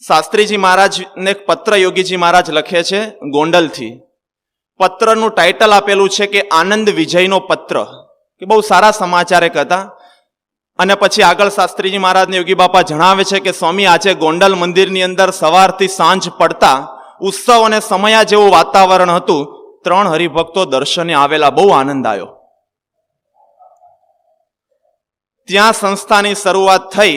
શાસ્ત્રીજી મહારાજને એક પત્ર યોગીજી મહારાજ લખે છે ગોંડલથી. પત્રનું ટાઇટલ આપેલું છે કે આનંદ વિજયનો પત્ર, કે બહુ સારા સમાચાર એક હતા. અને પછી આગળ શાસ્ત્રીજી મહારાજને યોગી બાપા જણાવે છે કે સ્વામી, આજે ગોંડલ મંદિરની અંદર સવારથી સાંજ પડતા ઉત્સવ અને સમયા જેવું વાતાવરણ હતું. 3 હરિભક્તો દર્શને આવેલા, બહુ આનંદ આવ્યો. ત્યાં સંસ્થાની શરૂઆત થઈ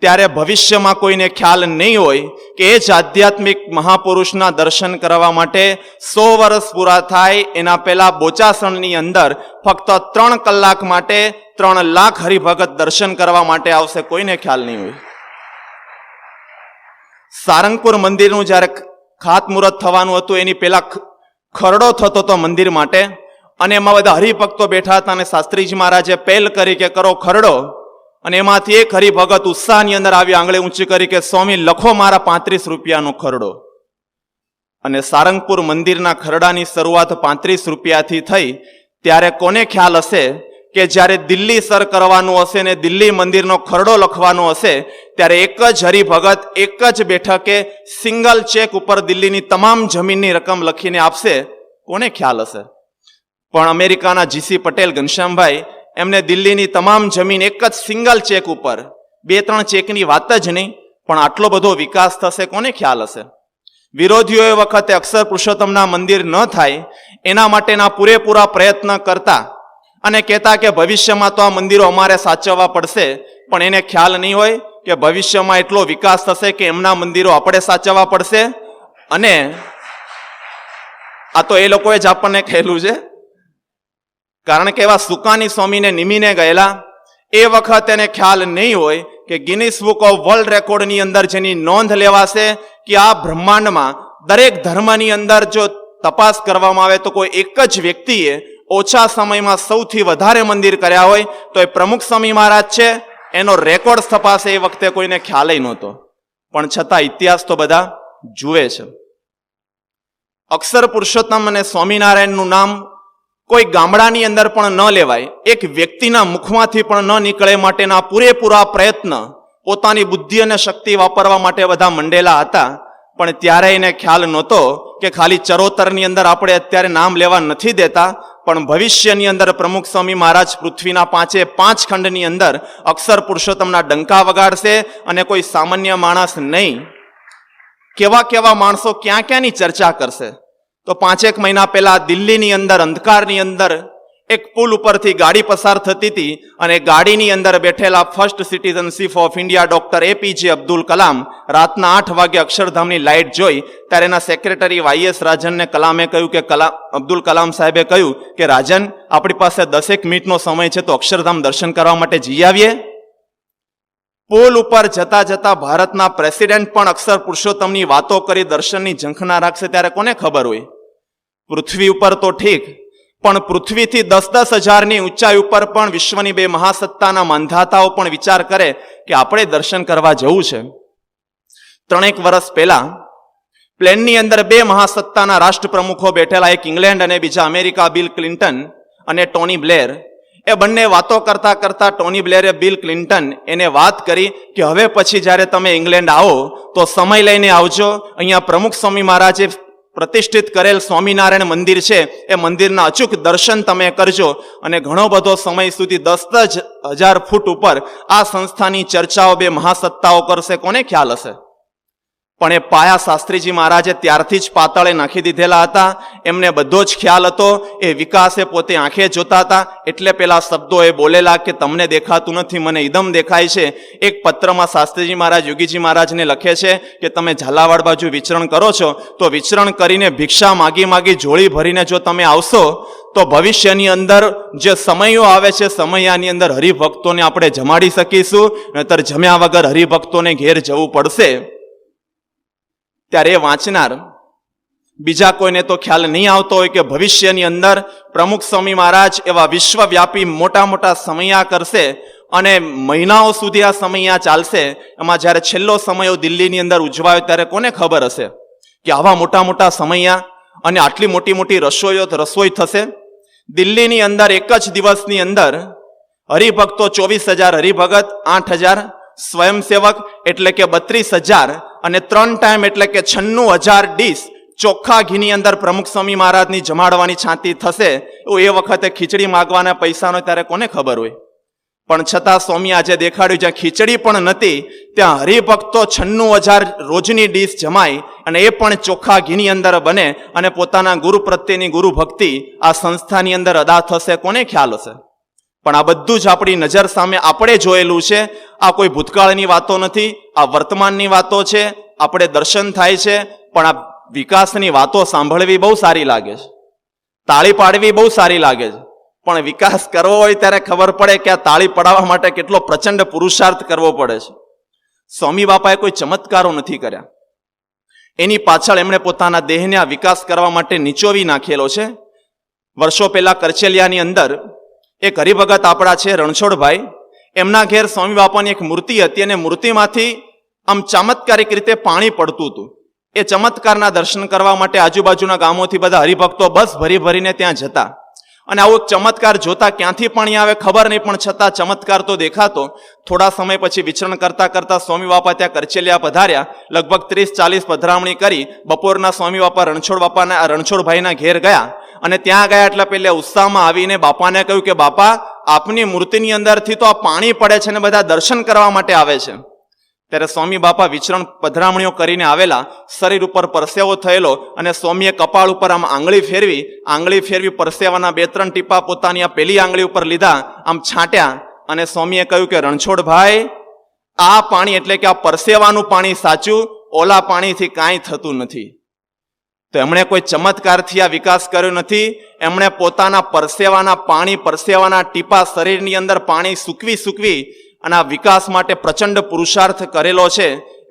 ત્યારે ભવિષ્યમાં કોઈને ખ્યાલ નહીં હોય કે એ જ આધ્યાત્મિક મહાપુરુષના દર્શન કરવા માટે 100 વર્ષ પૂરા થાય એના પહેલા બોચાસણની અંદર ફક્ત 3 કલાક માટે 3 લાખ હરિભગત દર્શન કરવા માટે આવશે, કોઈને ખ્યાલ નહીં હોય. સારંગપુર મંદિરનું જ્યારે ખાતમુહૂર્ત થવાનું હતું એની પહેલા ખરડો થતો હતો મંદિર માટે, અને એમાં બધા હરિભક્તો બેઠા હતા અને શાસ્ત્રીજી મહારાજે પહેલ કરી કે કરો ખરડો. અને એમાંથી એક હરિભગત ઉત્સાહની અંદર આવી આંગળી ઊંચી કરી કે સ્વામી લખો મારા 35 રૂપિયાનો ખરડો. અને સારંગપુર મંદિરના ખરડાની શરૂઆત 35 રૂપિયાથી થઈ. ત્યારે કોને ખ્યાલ હશે કે જ્યારે દિલ્હી સર કરવાનું હશે ને દિલ્હી મંદિરનો ખરડો લખવાનો હશે ત્યારે એક જ હરિભગત એક જ બેઠકે સિંગલ ચેક ઉપર દિલ્હીની તમામ જમીનની રકમ લખીને આપશે, કોને ખ્યાલ હશે? પણ અમેરિકાના જીસી પટેલ ઘનશ્યામભાઈ, એમને દિલ્હીની તમામ જમીન એક જ સિંગલ ચેક ઉપર, 2-3 ચેકની વાત જ નહીં, પણ આટલો બધો વિકાસ થશે, કોને ખ્યાલ હશે? વિરોધીઓ એ વખતે અક્ષર પુરુષોત્તમના મંદિર ન થાય એના માટેના પૂરેપૂરા પ્રયત્ન કરતા અને કહેતા કે ભવિષ્યમાં તો આ મંદિરો અમારે સાચવવા પડશે, પણ એને ખ્યાલ નહીં હોય કે ભવિષ્યમાં એટલો વિકાસ થશે કે એમના મંદિરો આપણે સાચવવા પડશે. અને આ તો એ લોકોએ જ આપણને કહેલું છે, કારણ કે એવા સુકાની સ્વામીને નિમીને ગયેલા એ વખત એને ખ્યાલ નહીં હોય કે ગિનિસ બુક ઓફ વર્લ્ડ રેકોર્ડની અંદર જેની નોંધ લેવાશે કે આ બ્રહ્માંડમાં દરેક ધર્મની અંદર જો તપાસ કરવામાં આવે તો કોઈ એક જ વ્યક્તિએ ઓછા સમયમાં સૌથી વધારે મંદિર કર્યા હોય તો એ પ્રમુખ સ્વામી મહારાજ છે. એનો રેકોર્ડ તપાસે એ વખતે કોઈને ખ્યાલ નહોતો, પણ છતાં ઇતિહાસ તો બધા જુએ છે. અક્ષર પુરુષોત્તમ અને સ્વામિનારાયણનું નામ કોઈ ગામડાની અંદર પણ ન લેવાય, એક વ્યક્તિના મુખમાંથી પણ ન નીકળે માટેના પૂરેપૂરા પ્રયત્ન પોતાની બુદ્ધિ અને શક્તિ વાપરવા માટે બધા મંડેલા હતા. પણ ત્યારે એને ખ્યાલ નહોતો કે ખાલી ચરોતરની અંદર આપણે અત્યારે નામ લેવા નથી દેતા, પણ ભવિષ્યની અંદર પ્રમુખ સ્વામી મહારાજ પૃથ્વીના 5 ખંડની અંદર અક્ષર પુરુષોત્તમના ડંકા વગાડશે અને કોઈ સામાન્ય માણસ નહીં, કેવા કેવા માણસો ક્યાં ક્યાંની ચર્ચા કરશે. તો 5 મહિના પહેલા દિલ્હીની અંદર અંધકારની અંદર એક પુલ ઉપરથી ગાડી પસાર થતી હતી અને ગાડીની અંદર બેઠેલા first citizenship of India doctor APJ Abdul Kalam રાતના 8 વાગે અક્ષરધામની લાઇટ જોઈ ત્યારે એના સેક્રેટરી વાયએસ રાજનને કલામે કહ્યું કે અબ્દુલ કલામ સાહેબે કહ્યું કે રાજન, આપણી પાસે 10 મિનિટનો સમય છે તો અક્ષરધામ દર્શન કરવા માટે જઈ આવીએ. પુલ ઉપર જતા જતા ભારતના પ્રેસિડેન્ટ પણ અક્ષર પુરુષોત્તમની વાતો કરી દર્શનની ઝંખના રાખશે, ત્યારે કોને ખબર હોય? પૃથ્વી ઉપર તો ઠીક, પણ પૃથ્વીથી 10-10 હજારની ઊંચાઈ ઉપર પણ વિશ્વની 2 મહાસત્તાના માંધાતાઓ પણ વિચાર કરે કે આપણે દર્શન કરવા જવું છે. 3 વર્ષ પહેલા પ્લેનની અંદર 2 મહાસત્તાના રાષ્ટ્રપ્રમુખો બેઠેલા, એક ઇંગ્લેન્ડ અને બીજા અમેરિકા, બિલ ક્લિન્ટન અને ટોની બ્લેર. એ બંને વાતો કરતા કરતા ટોની બ્લેરે બિલ ક્લિન્ટન એને વાત કરી કે હવે પછી જ્યારે તમે ઇંગ્લેન્ડ આવો તો સમય લઈને આવજો, અહીંયા પ્રમુખ સ્વામી મહારાજે પ્રતિષ્ઠિત કરેલ સ્વામિનારાયણ મંદિર છે એ મંદિરના અચૂક દર્શન તમે કરજો. અને ઘણો બધો સમય સુધી 10,000 ફૂટ ઉપર આ સંસ્થાની ચર્ચાઓ 2 મહાસત્તાઓ કરશે, કોને ખ્યાલ હશે? પણ એ પાયા શાસ્ત્રીજી મહારાજે ત્યારથી જ પાતાળે નાખી દીધેલા હતા. એમને બધો જ ખ્યાલ હતો, એ વિકાસે પોતે આંખે જોતા હતા. એટલે પેલા શબ્દો એ બોલેલા કે તમને દેખાતું નથી, મને ઇદમ દેખાય છે. એક પત્રમાં શાસ્ત્રીજી મહારાજ યોગીજી મહારાજને લખે છે કે તમે ઝાલાવાડ બાજુ વિચરણ કરો છો તો વિચરણ કરીને ભિક્ષા માગી માગી જોડી ભરીને જો તમે આવશો તો ભવિષ્યની અંદર જે સમયો આવે છે સમયાની અંદર હરિભક્તોને આપણે જમાડી શકીશું, નહીતર જમ્યા વગર હરિભક્તોને ઘેર જવું પડશે. ત્યારે એ વાંચનાર બીજા કોઈને તો ખ્યાલ નહીં આવતો હોય કે ભવિષ્યની અંદર પ્રમુખ સ્વામી મહારાજ એવા વિશ્વવ્યાપી મોટા મોટા સમયા કરશે અને મહિનાઓ સુધી આ સમયા ચાલશે. એમાં જ્યારે છેલ્લો સમયો દિલ્હીની અંદર ઉજવાયો ત્યારે કોને ખબર હશે કે આવા મોટા મોટા સમયા અને આટલી મોટી મોટી રસોઈ થશે. દિલ્હીની અંદર એક જ દિવસની અંદર હરિભક્તો 24,000 હરિભગત, 8,000 સ્વયંસેવક એટલે કે 32,000 અને 3 ટાઈમ એટલે કે 96,000 ડીશ ચોખ્ખા ઘીની અંદર પ્રમુખ સ્વામી મહારાજની જમાડવાની છાંતી થશે એવું એ વખતે ખીચડી માગવાના પૈસાનો ત્યારે કોને ખબર હોય? પણ છતાં સ્વામી આજે દેખાડ્યું, જ્યાં ખીચડી પણ નથી ત્યાં હરિભક્તો 96,000 રોજની ડીશ જમાય અને એ પણ ચોખ્ખા ઘીની અંદર બને અને પોતાના ગુરુ પ્રત્યેની ગુરુ ભક્તિ આ સંસ્થાની અંદર અદા થશે, કોને ખ્યાલ હશે? પણ આ બધું જ આપણી નજર સામે આપણે જોયેલું છે. આ કોઈ ભૂતકાળની વાતો નથી, આ વર્તમાનની વાતો છે. આપણે દર્શન થાય છે, પણ આ વિકાસની વાતો સાંભળવી બહુ સારી લાગે છે, તાળી પાડવી બહુ સારી લાગે છે. પણ વિકાસ કરવો હોય ત્યારે ખબર પડે કે આ તાળી પડાવવા માટે કેટલો પ્રચંડ પુરુષાર્થ કરવો પડે છે. સ્વામી બાપાએ કોઈ ચમત્કારો નથી કર્યા, એની પાછળ એમણે પોતાના દેહને આ વિકાસ કરવા માટે નીચોવી નાખેલો છે. વર્ષો પહેલા કરચેલિયાની અંદર એક હરિભગત આપણા છે રણછોડભાઈ, એમના ઘેર સ્વામી બાપાની એક મૂર્તિ હતી અને મૂર્તિમાંથી આમ ચમત્કારિક રીતે પાણી પડતું હતું. એ ચમત્કારના દર્શન કરવા માટે આજુબાજુના ગામોથી બધા હરિભક્તો બસ ભરી ભરીને ત્યાં જતા અને આવો એક ચમત્કાર જોતા ક્યાંથી પાણી આવે ખબર નહીં, પણ છતાં ચમત્કાર તો દેખાતો. થોડા સમય પછી વિચરણ કરતા કરતા સ્વામી બાપા ત્યાં કરચેલિયા પધાર્યા. લગભગ 30-40 પધરામણી કરી બપોરના સ્વામી બાપા રણછોડભાઈના ઘેર ગયા અને ત્યાં ગયા એટલે પહેલે ઉત્સાહમાં આવીને બાપાને કહ્યું કે બાપા, આપની મૂર્તિની અંદરથી તો આ પાણી પડે છે અને બધા દર્શન કરવા માટે આવે છે. ત્યારે સ્વામી બાપા વિચરણ પધરામણીઓ કરીને આવેલા, શરીર ઉપર પરસેવો થયેલો અને સ્વામીએ કપાળ ઉપર આમ આંગળી ફેરવી પરસેવાના 2-3 ટીપા પોતાની આ પેલી આંગળી ઉપર લીધા, આમ છાંટ્યા અને સ્વામીએ કહ્યું કે રણછોડભાઈ, આ પાણી એટલે કે આ પરસેવાનું પાણી સાચું, ઓલા પાણીથી કાંઈ થતું નથી. તો એમણે કોઈ ચમત્કારથી આ વિકાસ કર્યો નથી, એમણે પોતાના પરસેવાના ટીપા શરીરની અંદર પાણી સૂકવી અને આ વિકાસ માટે પ્રચંડ પુરુષાર્થ કરેલો છે.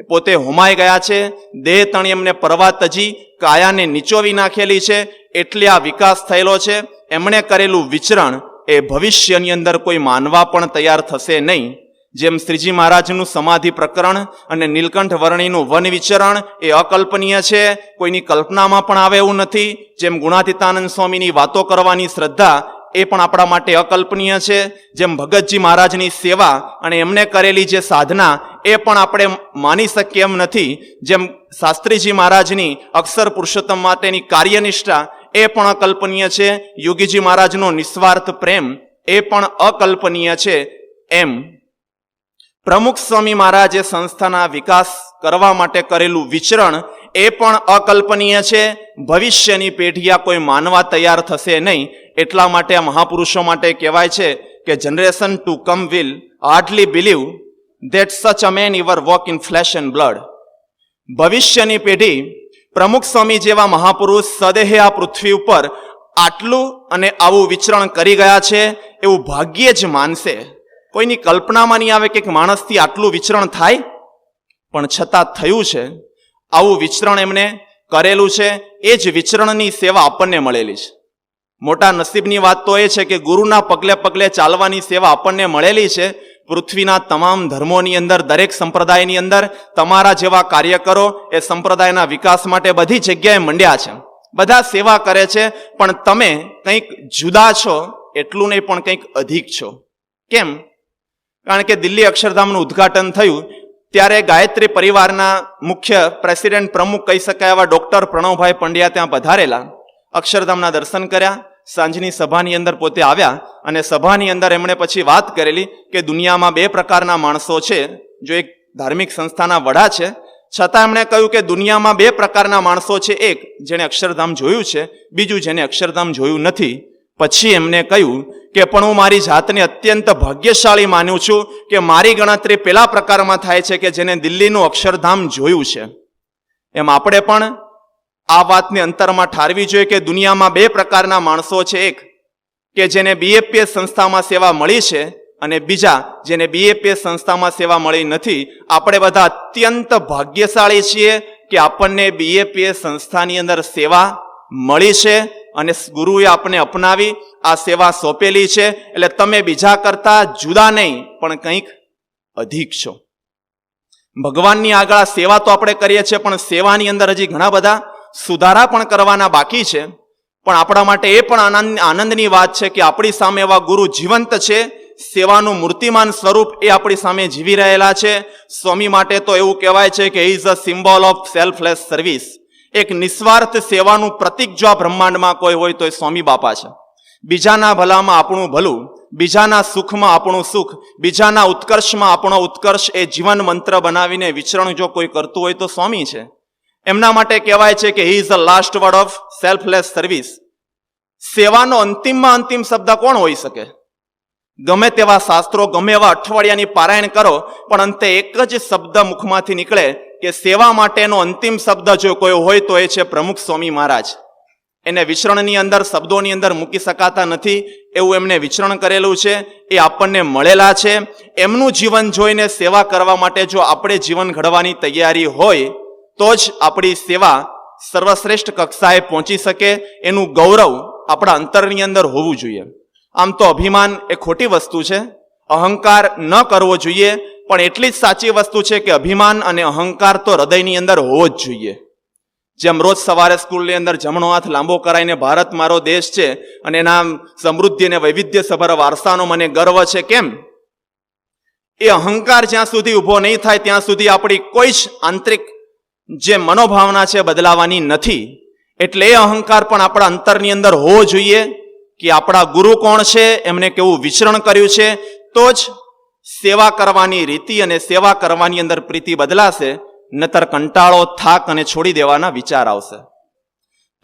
પોતે હોમાઈ ગયા છે, દેહ તણી એમને પરવા તજી, કાયાને નીચોવી નાખેલી છે, એટલે આ વિકાસ થયેલો છે. એમણે કરેલું વિચરણ એ ભવિષ્યની અંદર કોઈ માનવા પણ તૈયાર થશે નહીં. જેમ શ્રીજી મહારાજનું સમાધિ પ્રકરણ અને નીલકંઠ વર્ણીનું વન વિચરણ એ અકલ્પનીય છે, કોઈની કલ્પનામાં પણ આવે એવું નથી. જેમ ગુણાતીતાનંદ સ્વામીની વાતો કરવાની શ્રદ્ધા એ પણ આપણા માટે અકલ્પનીય છે. જેમ ભગતજી મહારાજની સેવા અને એમને કરેલી જે સાધના એ પણ આપણે માની શકીએ એમ નથી. જેમ શાસ્ત્રીજી મહારાજની અક્ષર પુરુષોત્તમ માટેની કાર્યનિષ્ઠા એ પણ અકલ્પનીય છે. યોગીજી મહારાજનો નિસ્વાર્થ પ્રેમ એ પણ અકલ્પનીય છે. એમ પ્રમુખ સ્વામી મહારાજે સંસ્થાના વિકાસ કરવા માટે કરેલું વિચરણ એ પણ અકલ્પનીય છે. ભવિષ્યની પેઢી કોઈ માનવા તૈયાર થશે નહીં. એટલા માટે આ મહાપુરુષો માટે કહેવાય છે કે generation to come will hardly believe that such a man ever walk in flesh and blood. ભવિષ્યની પેઢી પ્રમુખ સ્વામી જેવા મહાપુરુષ સદેહે આ પૃથ્વી ઉપર આટલું અને આવું વિચરણ કરી ગયા છે એવું ભાગ્યે જ માનશે. કોઈની કલ્પનામાં નહીં આવે કે એક માણસથી આટલું વિચરણ થાય, પણ છતાં થયું છે. આવું વિચરણ એમને કરેલું છે, એ જ વિચરણની સેવા આપણને મળેલી છે. મોટા નસીબની વાત તો એ છે કે ગુરુના પગલે પગલે ચાલવાની સેવા આપણને મળેલી છે. પૃથ્વીના તમામ ધર્મોની અંદર, દરેક સંપ્રદાયની અંદર તમારા જેવા કાર્યકરો એ સંપ્રદાયના વિકાસ માટે બધી જગ્યાએ મંડ્યા છે, બધા સેવા કરે છે. પણ તમે કંઈક જુદા છો એટલું નહીં, પણ કંઈક અધિક છો. કેમ? કારણ કે દિલ્હી અક્ષરધામનું ઉદ્ઘાટન થયું ત્યારે ગાયત્રી પરિવારના મુખ્ય પ્રેસિડેન્ટ પ્રમુખ કહી શકાય એવા ડોક્ટર પ્રણવભાઈ પંડ્યા ત્યાં પધારેલા, અક્ષરધામના દર્શન કર્યા, સાંજની સભાની અંદર પોતે આવ્યા અને સભાની અંદર એમણે પછી વાત કરેલી કે દુનિયામાં 2 પ્રકારના માણસો છે. જો એક ધાર્મિક સંસ્થાના વડા છે, છતાં એમણે કહ્યું કે દુનિયામાં 2 પ્રકારના માણસો છે, એક જેણે અક્ષરધામ જોયું છે, બીજું જેને અક્ષરધામ જોયું નથી. પછી એમને કહ્યું કે પણ હું મારી જાતને અત્યંત ભાગ્યશાળી માનું છું કે મારી ગણતરી પેલા પ્રકારમાં થાય છે કે જેને દિલ્હીનું અક્ષરધામ જોયું છે. એમ આપણે પણ આ વાતને અંતરમાં ઠારવી જોઈએ કે દુનિયામાં 2 પ્રકારના માણસો છે, એક કે જેને બીએપીએસ સંસ્થામાં સેવા મળી છે અને બીજા જેને બીએપીએસ સંસ્થામાં સેવા મળી નથી. આપણે બધા અત્યંત ભાગ્યશાળી છીએ કે આપણને બીએપીએસ સંસ્થાની અંદર સેવા મળી છે અને ગુરુએ આપણને અપનાવી આ સેવા સોંપેલી છે. એટલે તમે બીજા કરતા જુદા નહીં, પણ કંઈક અધિક છો. ભગવાનની આગળ આ સેવા તો આપણે કરીએ છીએ, પણ સેવાની અંદર હજી ઘણા બધા સુધારા પણ કરવાના બાકી છે. પણ આપણા માટે એ પણ આનંદની વાત છે કે આપણી સામે એવા ગુરુ જીવંત છે, સેવાનું મૂર્તિમાન સ્વરૂપ એ આપણી સામે જીવી રહેલા છે. સ્વામી માટે તો એવું કહેવાય છે કે he is a symbol of selfless service. એક નિસ્વાર્થ સેવાનું પ્રતીક જો આ બ્રહ્માંડમાં કોઈ હોય તો એ સ્વામી બાપા છે. બીજાના ભલામાં આપણું ભલું, બીજાના સુખમાં આપણું સુખ, બીજાના ઉત્કર્ષમાં આપણો ઉત્કર્ષ એ જીવન મંત્ર બનાવીને વિચરણ જો કોઈ કરતું હોય તો સ્વામી છે. એમના માટે કહેવાય છે કે he is the last word of selfless service. સેવાનો અંતિમમાં અંતિમ શબ્દ કોણ હોઈ શકે? ગમે તેવા શાસ્ત્રો, ગમે એવા અઠવાડિયાની પારાયણ કરો, પણ અંતે એક જ શબ્દ મુખમાંથી નીકળે કે સેવા માટેનો અંતિમ શબ્દ જો કોઈ હોય તો એ છે પ્રમુખ સ્વામી મહારાજ. એને વિચરણની અંદર, શબ્દોની અંદર મૂકી શકાતા નથી એવું એમને વિચરણ કરેલું છે. એ આપણને મળેલા છે. એમનું જીવન જોઈને સેવા કરવા માટે જો આપણે જીવન ઘડવાની તૈયારી હોય તો જ આપણી સેવા સર્વશ્રેષ્ઠ કક્ષાએ પહોંચી શકે. એનું ગૌરવ આપણા અંતરની અંદર હોવું જોઈએ. આમ તો અભિમાન એ ખોટી વસ્તુ છે, અહંકાર ન કરવો જોઈએ, પણ એટલી જ સાચી વસ્તુ છે કે અભિમાન અને અહંકાર તો હૃદયની અંદર હોવો જ જોઈએ. જેમ રોજ સવારે સ્કૂલની અંદર જમણો હાથ લાંબો કરાઈને ભારત મારો દેશ છે અને એના સમૃદ્ધિ અને વૈવિધ્યસભર વારસાનો મને ગર્વ છે, કેમ? એ અહંકાર જ્યાં સુધી ઊભો નહીં થાય ત્યાં સુધી આપણી કોઈ જ આંતરિક જે મનોભાવના છે બદલાવાની નથી. એટલે એ અહંકાર પણ આપણા અંતરની અંદર હોવો જોઈએ કે આપણા ગુરુ કોણ છે, એમને કેવું વિચરણ કર્યું છે, તો જ સેવા કરવાની રીતિ અને સેવા કરવાની અંદર પ્રીતિ બદલાશે. નતર કંટાળો, થાક અને છોડી દેવાના વિચાર આવશે.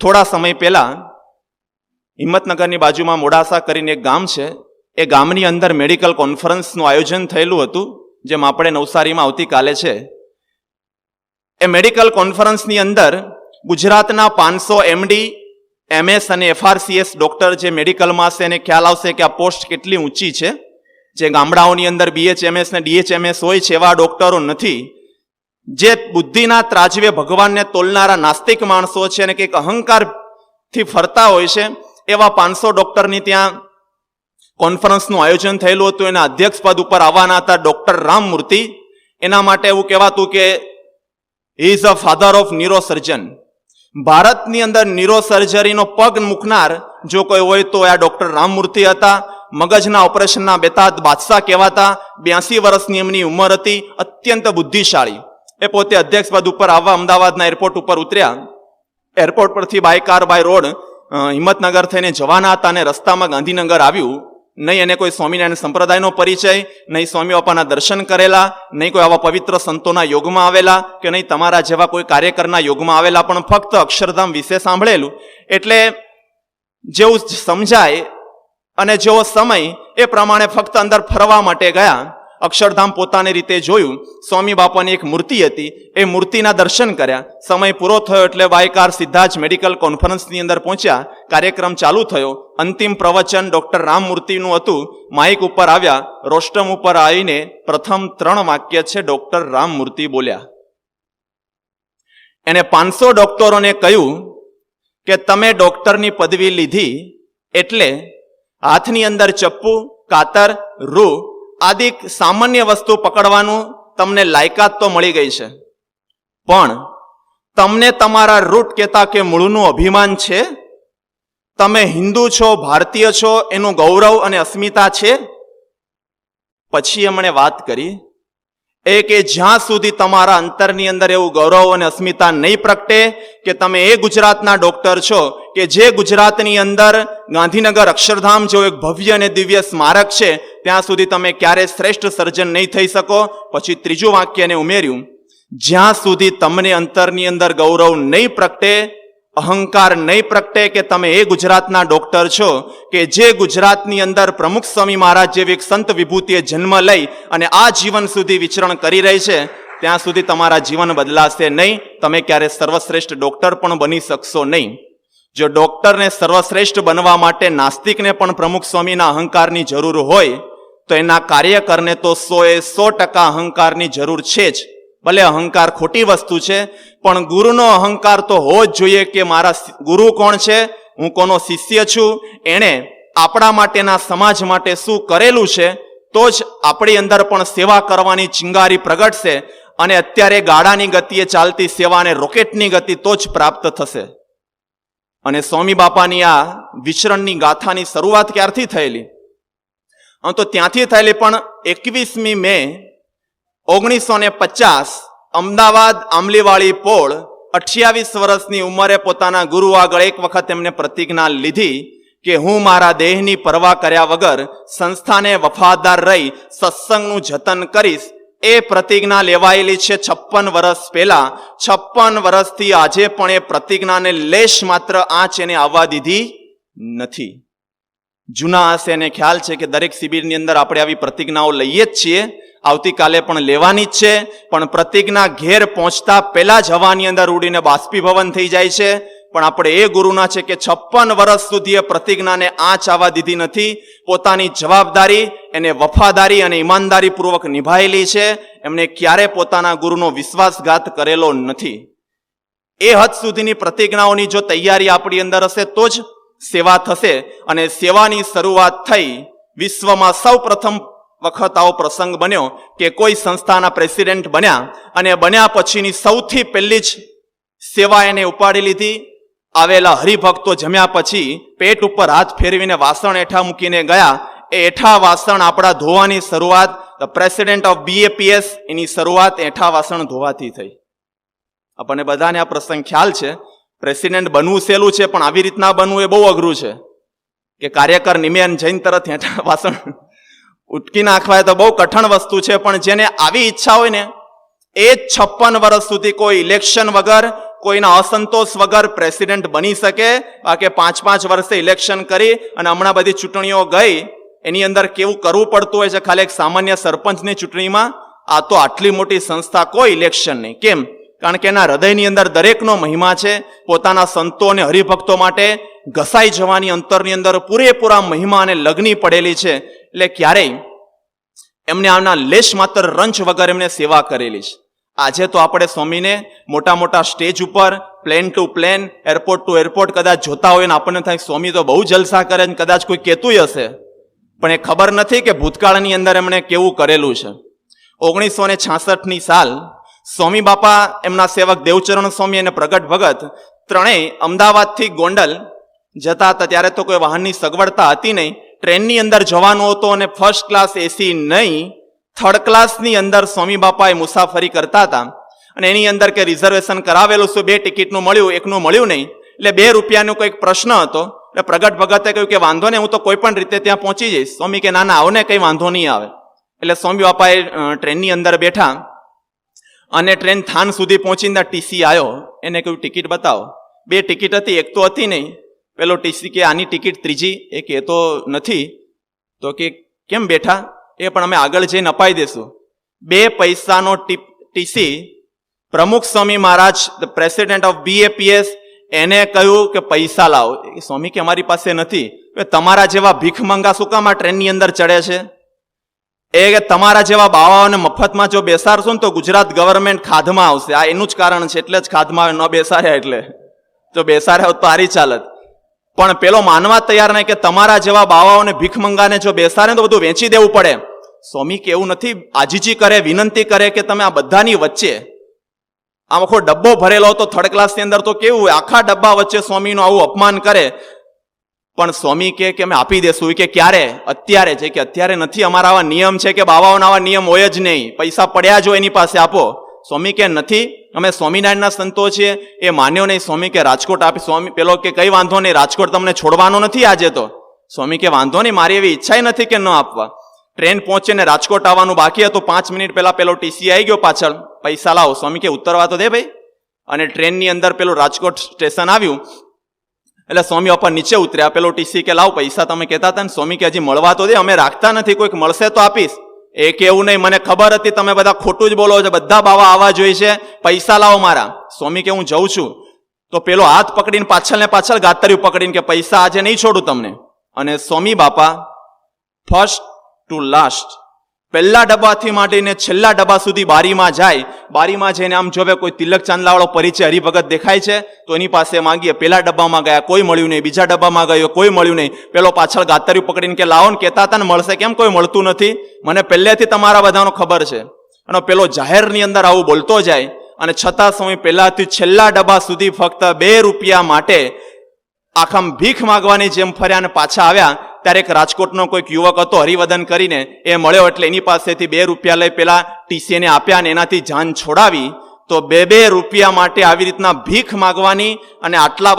થોડા સમય પહેલા હિંમતનગરની બાજુમાં મોડાસા કરીને એક ગામ છે, એ ગામની અંદર મેડિકલ કોન્ફરન્સનું આયોજન થયેલું હતું, જેમ આપણે નવસારીમાં આવતીકાલે છે. એ મેડિકલ કોન્ફરન્સની અંદર ગુજરાતના 500 MD, MS અને FRCS ડોક્ટર જે મેડિકલમાં હશે એને ખ્યાલ આવશે કે આ પોસ્ટ કેટલી ઊંચી છે. જે ગામડાઓની અંદર BHMS ને DHMS હોય છે એવા ડોક્ટરો નથી. જે બુદ્ધિના ત્રાજવે ભગવાનને તોલનારા નાસ્તિક માણસો છે અને કંઈક અહંકારથી ફરતા હોય છે, એવા 500 ડોક્ટરની ત્યાં કોન્ફરન્સનું આયોજન થયેલું હતું. એના અધ્યક્ષ પદ ઉપર આવવાના હતા ડોક્ટર રામમૂર્તિ. એના માટે એવું કહેવાતું કે he is a father of neurosurgeon. ભારતની અંદર ન્યુરોસર્જરીનો પગ મૂકનાર જો કોઈ હોય તો આ ડોક્ટર રામમૂર્તિ હતા. મગજના ઓપરેશનના બેતાદ બાદશાહ કહેવાતા. 82 વર્ષની એમની ઉંમર હતી. અત્યંત બુદ્ધિશાળી. એ પોતે અધ્યક્ષ પદ ઉપર આવવા અમદાવાદના એરપોર્ટ ઉપર ઉતર્યા. એરપોર્ટ પરથી by car by road Himmatnagar થઈને જવાના હતા અને રસ્તામાં ગાંધીનગર આવ્યું. નહીં એને કોઈ સ્વામિનારાયણ સંપ્રદાયનો પરિચય, નહીં સ્વામી બાપાના દર્શન કરેલા, નહીં કોઈ આવા પવિત્ર સંતોના યોગમાં આવેલા, કે નહીં તમારા જેવા કોઈ કાર્યકરના યોગમાં આવેલા, પણ ફક્ત અક્ષરધામ વિશે સાંભળેલું. એટલે જેવું સમજાય અને જેવો સમય એ પ્રમાણે ફક્ત અંદર ફરવા માટે ગયા. અક્ષરધામ પોતાની રીતે જોયું. સ્વામી બાપાની એક મૂર્તિ હતી, એ મૂર્તિના દર્શન કર્યા. સમય પૂરો થયો એટલે બાયકાર સીધા જ મેડિકલ કોન્ફરન્સની અંદર પહોંચ્યા. કાર્યક્રમ ચાલુ થયો. અંતિમ પ્રવચન ડોક્ટર રામમૂર્તિનું હતું. માઇક ઉપર આવ્યા. રોસ્ટમ ઉપર આવીને પ્રથમ 3 વાક્ય છે ડોક્ટર રામમૂર્તિ બોલ્યા. એને 500 ડોક્ટરોને કહ્યું કે તમે ડોક્ટરની પદવી લીધી એટલે હાથની અંદર ચપ્પુ, કાતર, રૂ આદિ સામાન્ય વસ્તુ પકડવાનું તમને લાયકાત તો મળી ગઈ છે, પણ તમને તમારા રૂટ કહેતા કે મૂળનું અભિમાન છે? તમે હિન્દુ છો, ભારતીય છો, એનું ગૌરવ અને અસ્મિતા છે? પછી એમણે વાત કરી એ કે જ્યાં સુધી તમારા અંતરની અંદર એવું ગૌરવ અને અસ્મિતા નહીં પ્રગટે કે તમે એ ગુજરાતના ડોક્ટર છો કે જે ગુજરાતની અંદર ગાંધીનગર અક્ષરધામ જેવું એક ભવ્ય અને દિવ્ય સ્મારક છે, ત્યાં સુધી તમે ક્યારેય શ્રેષ્ઠ સર્જન નહીં થઈ શકો. પછી 3જું વાક્યને ઉમેર્યું, જ્યાં સુધી તમને અંતરની અંદર ગૌરવ નહીં પ્રગટે, અહંકાર નહીં પ્રગટે કે તમે એ ગુજરાતના ડોક્ટર છો કે જે ગુજરાતની અંદર પ્રમુખ સ્વામી મહારાજ જેવી એક સંત વિભૂતિએ જન્મ લઈ અને આ જીવન સુધી વિચરણ કરી રહી છે, ત્યાં સુધી તમારા જીવન બદલાશે નહીં. તમે ક્યારે સર્વશ્રેષ્ઠ ડોક્ટર પણ બની શકશો નહીં. જો ડોક્ટરને સર્વશ્રેષ્ઠ બનવા માટે નાસ્તિકને પણ પ્રમુખ સ્વામીના અહંકારની જરૂર હોય તો એના કાર્યકરને તો 100% અહંકારની જરૂર છે જ. ભલે અહંકાર ખોટી વસ્તુ છે, પણ ગુરુનો અહંકાર તો હોવો જ જોઈએ કે મારા ગુરુ કોણ છે, હું કોનો શિષ્ય છું, એણે આપણા માટેના સમાજ માટે શું કરેલું છે, તો જ આપણી અંદર પણ સેવા કરવાની ચિંગારી પ્રગટશે. અને અત્યારે ગાડાની ગતિએ ચાલતી સેવાને રોકેટની ગતિ તો જ પ્રાપ્ત થશે. અને સ્વામી બાપાની આ વિચરણની ગાથાની શરૂઆત ક્યારથી થયેલી? આમ તો ત્યાંથી થયેલી, પણ 21મી મે 1950 અમદાવાદ આંબલીવાળી પોળ 28 વર્ષની ઉંમરે પોતાના ગુરુ આગળ એક વખત એમને પ્રતિજ્ઞા લીધી કે હું મારા દેહની પરવા કર્યા વગર સંસ્થાને વફાદાર રહી સત્સંગનું જતન કરીશ. એ પ્રતિજ્ઞા લેવાયેલી છે 56 વર્ષ પહેલા. 56 વર્ષથી આજે પણ એ પ્રતિજ્ઞાને લેશ માત્ર આંચ એને આવવા દીધી નથી. જૂના હશે એને ખ્યાલ છે કે દરેક શિબિરની અંદર આપણે આવી પ્રતિજ્ઞાઓ લઈએ જ છીએ, આવતીકાલે પણ લેવાની જ છે. પણ પ્રતિજ્ઞા ઘેર પહોંચતા પહેલા જ હવાની અંદર ઉડીને બાષ્પીભવન થઈ જાય છે. પણ આપણે એ ગુરુના છે કે 56 વર્ષ સુધી એ પ્રતિજ્ઞાને આંચ આવવા દીધી નથી. પોતાની જવાબદારી એને વફાદારી અને ઈમાનદારી પૂર્વક નિભાયેલી છે. એમને ક્યારે પોતાના ગુરુનો વિશ્વાસઘાત કરેલો નથી. એ હદ સુધીની પ્રતિજ્ઞાઓની જો તૈયારી આપણી અંદર હશે તો જ સેવા થશે. અને સેવાની શરૂઆત થઈ. વિશ્વમાં સૌ પ્રથમ વખત આવો પ્રસંગ બન્યો કે કોઈ સંસ્થાના પ્રેસિડેન્ટ બન્યા અને બન્યા પછીની સૌથી પહેલી જ સેવા એને ઉપાડી લીધી. આવેલા હરિભક્તો જમ્યા પછી પેટ ઉપર હાથ ફેરવીને વાસણ હેઠા મૂકીને ગયા. એ હેઠા વાસણ આપણા ધોવાની શરૂઆત, ધ પ્રેસિડેન્ટ ઓફ BAPS, એની શરૂઆત હેઠા વાસણ ધોવાથી થઈ. આપણને બધાને આ પ્રસંગ ખ્યાલ છે. પ્રેસિડેન્ટ બનવું સહેલું છે, પણ આવી રીતના બનવું એ બહુ અઘરું છે કે કાર્યકર નિમેન જૈન તરત હેઠા વાસણ ઉટકી નાખવાય તો બહુ કઠણ વસ્તુ છે. પણ જેને આવી ઈચ્છા હોય ને એ જ 56 વર્ષ સુધી કોઈ ઇલેક્શન વગર, કોઈના અસંતોષ વગર પ્રેસિડેન્ટ બની શકે. બાકી 5-5 વર્ષે ઇલેક્શન કરી અને હમણાં બધી ચૂંટણીઓ ગઈ, એની અંદર કેવું કરવું પડતું હોય છે ખાલી એક સામાન્ય સરપંચની ચૂંટણીમાં. આ તો આટલી મોટી સંસ્થા, કોઈ ઇલેક્શન નહીં. કેમ? કારણ કે એના હૃદયની અંદર દરેકનો મહિમા છે. પોતાના સંતો અને હરિભક્તો માટે ઘસાઈ જવાની અંતરની અંદર પૂરેપૂરા મહિમા અને લગ્ની પડેલી છે. એટલે ક્યારેય એમને આના લેશ માત્ર રંચ વગર એમને સેવા કરેલી છે. આજે તો આપણે સ્વામીને મોટા મોટા સ્ટેજ ઉપર, plane to plane, airport to airport કદાચ જોતા હોય ને આપણને થાય સ્વામી તો બહુ જલસા કરે ને કદાચ કોઈ કહેતુંય હશે, પણ એ ખબર નથી કે ભૂતકાળની અંદર એમણે કેવું કરેલું છે. 1966ની સાલ સ્વામી બાપા, એમના સેવક દેવચરણ સ્વામી અને પ્રગટ ભગત ત્રણેય અમદાવાદથી ગોંડલ જતા હતા. ત્યારે તો કોઈ વાહનની સગવડતા હતી નહીં. ટ્રેનની અંદર જવાનું હતું અને ફર્સ્ટ ક્લાસ એસી નહીં, થર્ડ ક્લાસની અંદર સ્વામી બાપાએ મુસાફરી કરતા હતા. અને એની અંદર કે રિઝર્વેશન કરાવેલું છે, 2 ટિકિટનું મળ્યું, એકનું મળ્યું નહીં. એટલે 2 રૂપિયાનો કંઈક પ્રશ્ન હતો. એટલે પ્રગટ ભગતે કહ્યું કે વાંધો નહીં, હું તો કોઈ પણ રીતે ત્યાં પહોંચી જઈશ. સ્વામી કે ના ના, આવો ને, કંઈ વાંધો નહીં આવે. એટલે સ્વામી બાપાએ ટ્રેનની અંદર બેઠા અને ટ્રેન થાન સુધી પહોંચીને ટીસી આવ્યો. એને કહ્યું ટિકિટ બતાવો. 2 ટિકિટ હતી, એક તો હતી નહીં. પેલો ટીસી કે આની ટિકિટ ત્રીજી, એ કે તો નથી. તો કે કેમ બેઠા? એ પણ અમે આગળ જઈને અપાઈ દેશું. 2 પૈસાનો ટીસી પ્રમુખ સ્વામી મહારાજ, ધ પ્રેસિડેન્ટ ઓફ BAPS, એને કહ્યું કે પૈસા લાવો. સ્વામી કે અમારી પાસે નથી. તમારા જેવા ભીખ મંગા શું કામ આ ટ્રેનની અંદર ચડે છે? એ કે તમારા જેવા બાવાઓને મફતમાં જો બેસાડશો ને તો ગુજરાત ગવર્મેન્ટ ખાધમાં આવશે. આ એનું જ કારણ છે, એટલે જ ખાધમાં ન બેસાડ્યા. એટલે જો બેસાડ્યા હોત તો સારી ચાલત. પણ પેલો માનવા તૈયાર નહીં કે તમારા જેવા બાવાઓને ભીખ મંગાને જો બેસાડે તો બધું વેચી દેવું પડે. સ્વામી કે એવું નથી. આજીજી કરે, વિનંતી કરે કે તમે આ બધાની વચ્ચે આમ આખો ડબ્બો ભરેલો હતો થર્ડ ક્લાસની અંદર, તો કેવું હોય, આખા ડબ્બા વચ્ચે સ્વામીનું આવું અપમાન કરે. પણ સ્વામી કે અમે આપી દેશું. કે ક્યારે? અત્યારે છે. કે અત્યારે નથી, અમારા આવા નિયમ છે કે બાવાઓના આવા નિયમ હોય જ નહીં. પૈસા પડ્યા જો એની પાસે આપો. સ્વામી કે નથી, અમે સ્વામિનારાયણના સંતો છીએ. એ માન્યો નહીં. સ્વામી કે રાજકોટ આપી. સ્વામી પેલો કે કઈ વાંધો નહીં, રાજકોટ તમને છોડવાનો નથી આજે તો. સ્વામી કે વાંધો નહીં, મારી એવી ઈચ્છા નથી કે ન આપવા. ટ્રેન પહોંચે ને રાજકોટ આવવાનું બાકી હતું. 5 મિનિટ પહેલા પેલો ટીસી આવી ગયો પાછળ, પૈસા લાવો. સ્વામી કે ઉતરવા તો દે ભાઈ. અને ટ્રેનની અંદર પેલું રાજકોટ સ્ટેશન આવ્યું એટલે સ્વામી બાપા નીચે ઉતર્યા. પેલો ટીસી કે લાવ પૈસા તમે કહેતા હતા ને. સ્વામી કે હજી મળવા તો દે, અમે રાખતા નથી, કોઈક મળશે તો આપીશ. એ કે એવું નહીં, મને ખબર હતી તમે બધા ખોટું જ બોલો છો, બધા બાવા આવા જોઈએ છે, પૈસા લાવો મારા. સ્વામી કે હું જઉં છું. તો પેલો હાથ પકડીને પાછળ ને પાછળ ગાતર્યું પકડીને કે પૈસા આજે નહીં છોડું તમને. અને સ્વામી બાપા ફર્સ્ટ ટુ લાસ્ટ, પહેલા ડબ્બાથી માંડીને છેલ્લા ડબ્બા સુધી બારીમાં જાય. બારીમાં જઈને આમ જોવે કોઈ તિલક ચાંદલાવાળો પરિચય હરિભગત દેખાય છે તો એની પાસે માંગીએ. પેલા ડબ્બામાં ગયા, કોઈ મળ્યું નહીં. બીજા ડબ્બામાં ગયો, કોઈ મળ્યું નહીં. પેલો પાછળ ગાતર્યું પકડીને કે લાવો ને, કહેતા હતા ને મળશે, કેમ કોઈ મળતું નથી? મને પહેલેથી તમારા બધાનો ખબર છે. અને પેલો જાહેરની અંદર આવું બોલતો જાય. અને છતાં સ્વામી પહેલાથી છેલ્લા ડબ્બા સુધી ફક્ત 2 રૂપિયા માટે આખામ ભીખ માગવાની જેમ ફર્યા અને પાછા આવ્યા. ત્યારે એક રાજકોટનો કોઈક યુવક હતો હરિવદન કરીને, એ મળ્યો એટલે એની પાસેથી 2 રૂપિયા લઈ પેલા ટીસીને આપ્યા અને એનાથી જાન છોડાવી. તો 2 રૂપિયા માટે આવી રીતના ભીખ માગવાની અને આટલા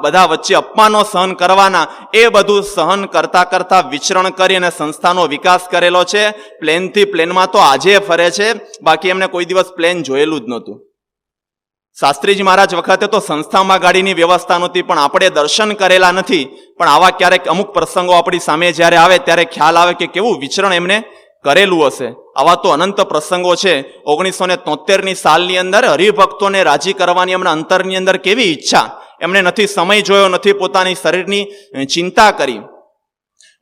બધા વચ્ચે અપમાનો સહન કરવાના, એ બધું સહન કરતા કરતા વિચરણ કરી અને સંસ્થાનો વિકાસ કરેલો છે. પ્લેનથી પ્લેનમાં તો આજે ફરે છે, બાકી એમને કોઈ દિવસ પ્લેન જોયેલું જ નહોતું. શાસ્ત્રીજી મહારાજ વખતે તો સંસ્થામાં ગાડીની વ્યવસ્થા નહોતી, પણ આપણે દર્શન કરેલા નથી. પણ આવા ક્યારેક અમુક પ્રસંગો આપણી સામે જ્યારે આવે ત્યારે ખ્યાલ આવે કે કેવું વિચરણ એમને કરેલું હશે. આવા તો અનંત પ્રસંગો છે. 1973ની સાલની અંદર હરિભક્તોને રાજી કરવાની એમના અંતરની અંદર કેવી ઈચ્છા! એમણે નથી સમય જોયો, નથી પોતાની શરીરની ચિંતા કરી.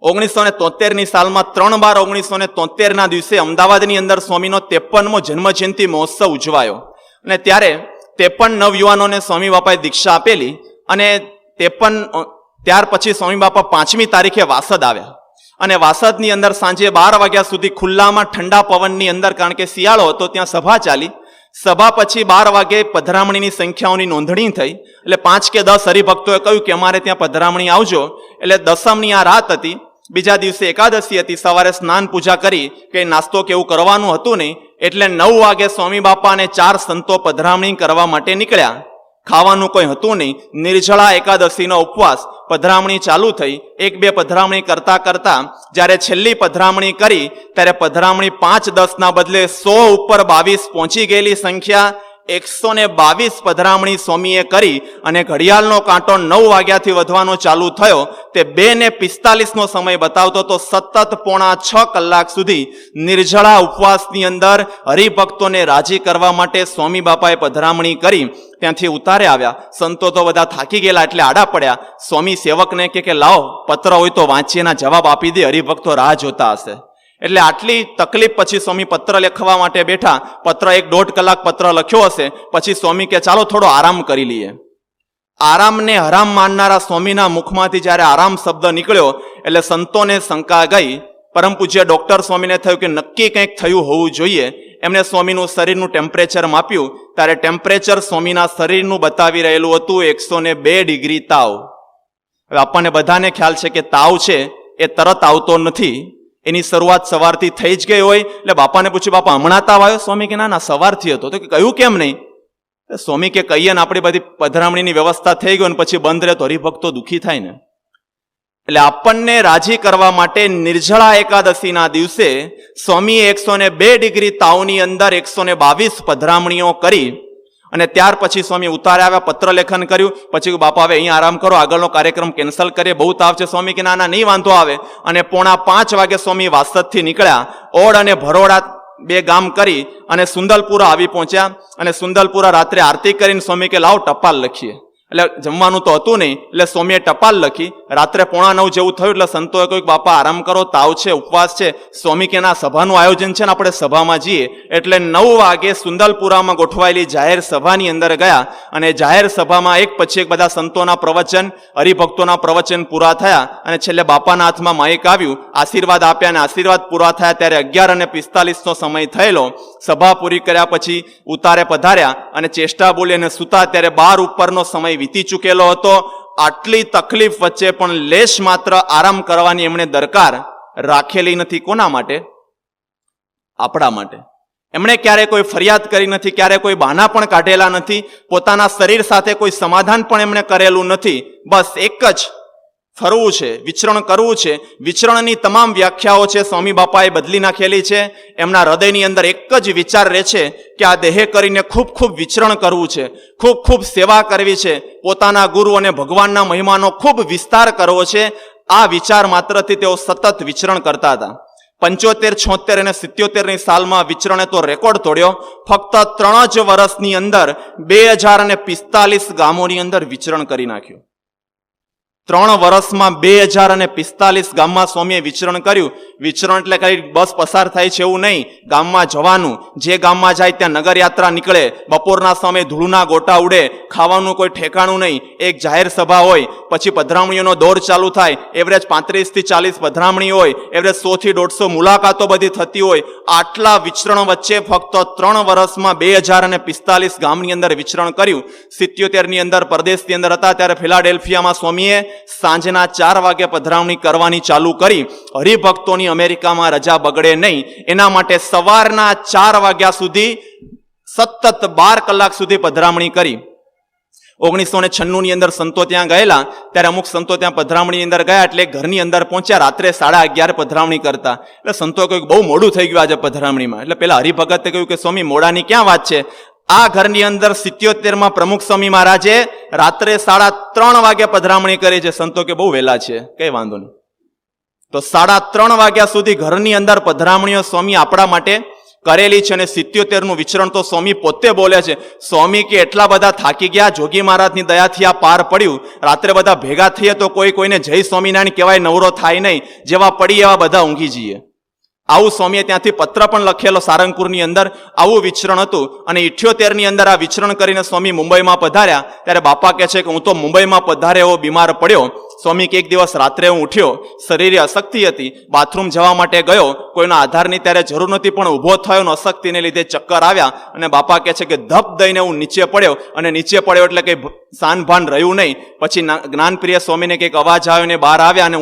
1973ની સાલમાં 3/12/1973ના દિવસે અમદાવાદની અંદર સ્વામીનો 53મો જન્મજયંતિ મહોત્સવ ઉજવાયો અને ત્યારે 53 નવયુવાનોને સ્વામી બાપાએ દીક્ષા આપેલી અને ત્યાર પછી સ્વામી બાપા 5મી તારીખે વાસદ આવ્યા અને વાસદની અંદર સાંજે 12 વાગ્યા સુધી ખુલ્લામાં ઠંડા પવનની અંદર, કારણ કે શિયાળો હતો, ત્યાં સભા ચાલી. સભા પછી 12 વાગે પધરામણીની સંખ્યાઓની નોંધણી થઈ. એટલે 5 કે 10 હરિભક્તોએ કહ્યું કે અમારે ત્યાં પધરામણી આવજો. એટલે દસમની આ રાત હતી. બીજા દિવસે એકાદશી હતી. સવારે સ્નાન પૂજા કરી કે નાસ્તો કે એવું કરવાનું હતું નહીં. એટલે 9 વાગે સ્વામી બાપા અને 4 સંતો પધરામણી કરવા માટે નીકળ્યા. ખાવાનું કોઈ હતું નહીં. નિર્જળા એકાદશીનો ઉપવાસ. પધરામણી ચાલુ થઈ. 1-2 પધરામણી કરતા કરતા જ્યારે છેલ્લી પધરામણી કરી ત્યારે પધરામણી 5-10ના બદલે 100 ઉપર 22 પહોંચી ગયેલી સંખ્યા. 122 પધરામણી સ્વામીએ કરી અને ઘડિયાળનો કાંટો 9 વાગ્યાથી વધવાનો ચાલુ થયો. તે 2:45નો સમય બતાવતો તો સતત 5.5 કલાક સુધી નિર્જળા ઉપવાસની અંદર હરિભક્તોને રાજી કરવા માટે સ્વામી બાપાએ પધરામણી કરી. ત્યાંથી ઉતારે આવ્યા. સંતો તો બધા થાકી ગયેલા એટલે આડા પડ્યા. સ્વામી સેવકને કે લાવો પત્ર હોય તો વાંચીને જવાબ આપી દે, હરિભક્તો રાહ જોતા હશે. એટલે આટલી તકલીફ પછી સ્વામી પત્ર લખવા માટે બેઠા. પત્ર 1-1.5 કલાક પત્ર લખ્યો હશે. પછી સ્વામી કે ચાલો થોડો આરામ કરી લઈએ. આરામને હરામ માનનારા સ્વામીના મુખમાંથી જ્યારે આરામ શબ્દ નીકળ્યો એટલે સંતોને શંકા ગઈ. પરમ પૂજ્ય ડોક્ટર સ્વામીને થયું કે નક્કી કંઈક થયું હોવું જોઈએ. એમણે સ્વામીનું શરીરનું ટેમ્પરેચર માપ્યું ત્યારે ટેમ્પરેચર સ્વામીના શરીરનું બતાવી રહેલું હતું 102 ડિગ્રી તાવ. હવે આપણને બધાને ખ્યાલ છે કે તાવ છે એ તરત આવતો નથી. એની શરૂઆત સવારથી થઈ જ ગઈ હોય. એટલે બાપાને પૂછ્યું, બાપા હમણાં તાવ આવ્યો? સ્વામી કે ના સવારથી હતો. તો કહ્યું કેમ નહીં? સ્વામી કે કહીએ ને આપણી બધી પધરામણીની વ્યવસ્થા થઈ ગઈ ને પછી બંધ રહે તો હરિભક્તો દુઃખી થાય ને. એટલે આપણને રાજી કરવા માટે નિર્જળા એકાદશીના દિવસે સ્વામીએ 102 ડિગ્રી તાવની અંદર 122 પધરામણીઓ કરી અને ત્યાર પછી સ્વામી ઉતારે આવ્યા. પત્ર લેખન કર્યું. પછી બાપા હવે અહીંયા આરામ કરો, આગળનો કાર્યક્રમ કેન્સલ કરીએ, બહુ તાવ છે. સ્વામી કે ના નહીં વાંધો આવે. અને 4:45 વાગે સ્વામી વાસદથી નીકળ્યા. ઓડ અને ભરોડા 2 ગામ કરી અને સુંદલપુરા આવી પહોંચ્યા. અને સુંદલપુરા રાત્રે આરતી કરીને સ્વામી કે લાવો ટપાલ લખીએ. એટલે જમવાનું તો હતું નહીં એટલે સ્વામીએ ટપાલ લખી. રાત્રે 8:45 જેવું થયું એટલે સંતોએ કહ્યું બાપા આરામ કરો, તાવ છે, ઉપવાસ છે. સ્વામી કે ના સભાનું આયોજન છે ને આપણે સભામાં જઈએ. એટલે 9 વાગે સુંદલપુરામાં ગોઠવાયેલી જાહેર સભાની અંદર ગયા અને જાહેર સભામાં એક પછી એક બધા સંતોના પ્રવચન, હરિભક્તોના પ્રવચન પૂરા થયા અને છેલ્લે બાપાના હાથમાં માઇક આવ્યું. આશીર્વાદ આપ્યા અને આશીર્વાદ પૂરા થયા ત્યારે 11:45નો સમય થયેલો. સભા પૂરી કર્યા પછી ઉતારે પધાર્યા અને ચેષ્ટા બોલી અને સૂતા ત્યારે 12 ઉપરનો સમય વીતી ચૂકેલો હતો. આટલી તકલીફ વચ્ચે પણ લેશ માત્ર આરામ કરવાની એમણે દરકાર રાખેલી નથી. કોના માટે? આપણા માટે. એમણે ક્યારે કોઈ ફરિયાદ કરી નથી, ક્યારે કોઈ બહાના પણ કાઢેલા નથી, પોતાના શરીર સાથે કોઈ સમાધાન પણ એમણે કરેલું નથી. બસ એક જ ફરવું છે, વિચરણ કરવું છે. વિચરણની તમામ વ્યાખ્યાઓ છે સ્વામી બાપાએ બદલી નાખેલી છે. એમના હૃદયની અંદર એક જ વિચાર રહે છે કે આ દેહે કરીને ખૂબ ખૂબ વિચરણ કરવું છે, ખૂબ ખૂબ સેવા કરવી છે, પોતાના ગુરુ અને ભગવાનના મહિમાનો ખૂબ વિસ્તાર કરવો છે. આ વિચાર માત્રથી તેઓ સતત વિચરણ કરતા હતા. 75, 76 અને 77ની સાલમાં વિચરણે તો રેકોર્ડ તોડ્યો. ફક્ત 3 જ વર્ષની અંદર 2045 ગામોની અંદર વિચરણ કરી નાખ્યું. 3 વર્ષમાં 2045 ગામમાં સ્વામીએ વિચરણ કર્યું. વિચરણ એટલે કઈ બસ પસાર થાય છે એવું નહીં, ગામમાં જવાનું. જે ગામમાં જાય ત્યાં નગરયાત્રા નીકળે, બપોરના સમયે ધૂળના ગોટા ઉડે, ખાવાનું કોઈ ઠેકાણું નહીં. એક જાહેર સભા હોય, પછી પધરામણીઓનો દોર ચાલુ થાય. એવરેજ 35 થી 40 પધરામણી હોય, એવરેજ 100 થી 150 મુલાકાતો બધી થતી હોય. આટલા વિચરણ વચ્ચે ફક્ત 3 વર્ષમાં 2045 ગામની અંદર વિચરણ કર્યું. 77ની અંદર પરદેશની અંદર હતા ત્યારે ફિલાડેલ્ફિયામાં સ્વામીએ સાંજના 4 વાગે પધરામણી કરવાની ચાલુ કરી. હરિભક્તોની અમેરિકામાં રજા બગડે નહીં એના માટે સવારના 4 વાગ્યા સુધી સતત 12 કલાક સુધી પધરામણી કરી. 1996 ની અંદર સંતો ત્યાં ગયેલા, ત્યારે અમુક સંતો ત્યાં પધરામણી અંદર ગયા એટલે ઘરની અંદર પહોંચ્યા રાત્રે 11:30 પધરામણી કરતા. એટલે સંતો કહ્યું બહુ મોડું થઈ ગયું આજે પધરામણીમાં. એટલે પેલા હરિભગતે કહ્યું કે સ્વામી મોડાની ક્યાં વાત છે, આ ઘરની અંદર 77માં પ્રમુખ સ્વામી મહારાજે રાત્રે 3:30 વાગે પધરામણી કરી છે. સંતો કે બહુ વહેલા છે, કઈ વાંધો નહીં. તો 3:30 વાગ્યા સુધી ઘરની અંદર પધરામણીઓ સ્વામી આપણા માટે કરેલી છે. અને 77નું વિચરણ તો સ્વામી પોતે બોલે છે. સ્વામી કે એટલા બધા થાકી ગયા, જોગી મહારાજની દયાથી આ પાર પડ્યું. રાત્રે બધા ભેગા થઈએ તો કોઈને જય સ્વામિનારાયણ કહેવાય નવરો થાય નહીં, જેવા પડી એવા બધા ઊંઘી જઈએ. આવું સ્વામીએ ત્યાંથી પત્ર પણ લખેલો સારંગપુરની અંદર, આવું વિચરણ હતું. અને 78ની અંદર આ વિચરણ કરીને સ્વામી મુંબઈમાં પધાર્યા. ત્યારે બાપા કહે છે કે હું તો મુંબઈમાં પધારે એવો બીમાર પડ્યો. સ્વામી કે એક દિવસ રાત્રે હું ઉઠ્યો, શરીરે અશક્તિ હતી, બાથરૂમ જવા માટે ગયો, કોઈના આધારની ત્યારે જરૂર નથી, પણ ઊભો થયો ને અશક્તિને લીધે ચક્કર આવ્યા. અને બાપા કહે છે કે ધપ દઈને હું નીચે પડ્યો. અને નીચે પડ્યો એટલે કંઈ સાન ભાન રહ્યું નહીં. પછી જ્ઞાનપ્રિય સ્વામીને કંઈક અવાજ આવ્યો ને બહાર આવ્યા અને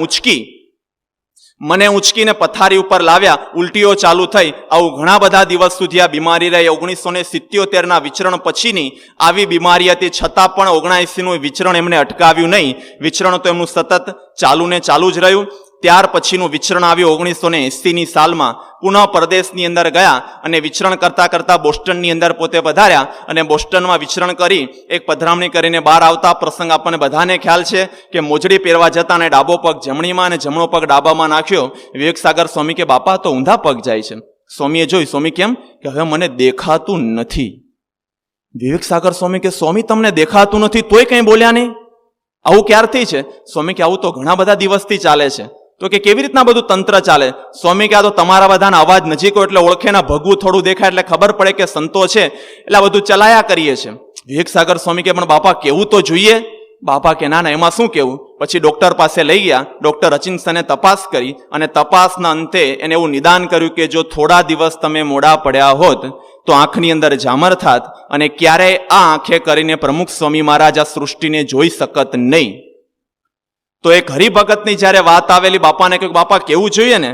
મને ઉંચકીને પથારી ઉપર લાવ્યા, ઉલટીઓ ચાલુ થઈ. આવું ઘણા બધા દિવસ સુધી આ બીમારી રહી. 1977ના વિચરણ પછીની આવી બીમારી હતી, છતાં પણ 79નું વિચરણ એમને અટકાવ્યું નહીં. વિચરણ તો એમનું સતત ચાલુ ને ચાલુ જ રહ્યું. ત્યાર પછીનું વિચરણ આવ્યું 1980ની સાલમાં. પુનઃ પરદેશની અંદર ગયા અને વિચરણ કરતા કરતા બોસ્ટનની અંદર પોતે પધાર્યા. અને બોસ્ટનમાં વિચરણ કરી એક પધરામણી કરીને બહાર આવતા પ્રસંગ આપણને બધાને ખ્યાલ છે કે મોજડી પહેરવા જતા અને ડાબો પગ જમણીમાં અને જમણો પગ ડાબામાં નાખ્યો. વિવેકસાગર સ્વામી કે બાપા તો ઊંધા પગ જાય છે. સ્વામીએ જોઈ. સ્વામી કેમ કે હવે મને દેખાતું નથી. વિવેકસાગર સ્વામી કે સ્વામી તમને દેખાતું નથી તોય કંઈ બોલ્યા નહીં, આવું ક્યારથી છે? સ્વામી કે આવું તો ઘણા બધા દિવસથી ચાલે છે. તો કે કેવી રીતના બધું તંત્ર ચાલે? સ્વામી કે આ તો તમારા બધાના અવાજ નજીક હોય એટલે ઓળખે ના, ભગવું થોડું દેખાય એટલે ખબર પડે કે સંતો છે, એટલે બધું ચલાયા કરીએ છે. વિવેકસાગર સ્વામી કે પણ બાપા કેવું તો જોઈએ. બાપા કે ના એમાં શું કેવું. પછી ડોક્ટર પાસે લઈ ગયા. ડોક્ટર હચિન્સને તપાસ કરી અને તપાસના અંતે એને એવું નિદાન કર્યું કે જો થોડા દિવસ તમે મોડા પડ્યા હોત તો આંખની અંદર ઝામર થાત અને ક્યારેય આ આંખે કરીને પ્રમુખ સ્વામી મહારાજ આ સૃષ્ટિને જોઈ શકત નહીં. તો એક હરિભગતની જ્યારે વાત આવેલી, બાપાને કહ્યું બાપા કેવું જોઈએ ને,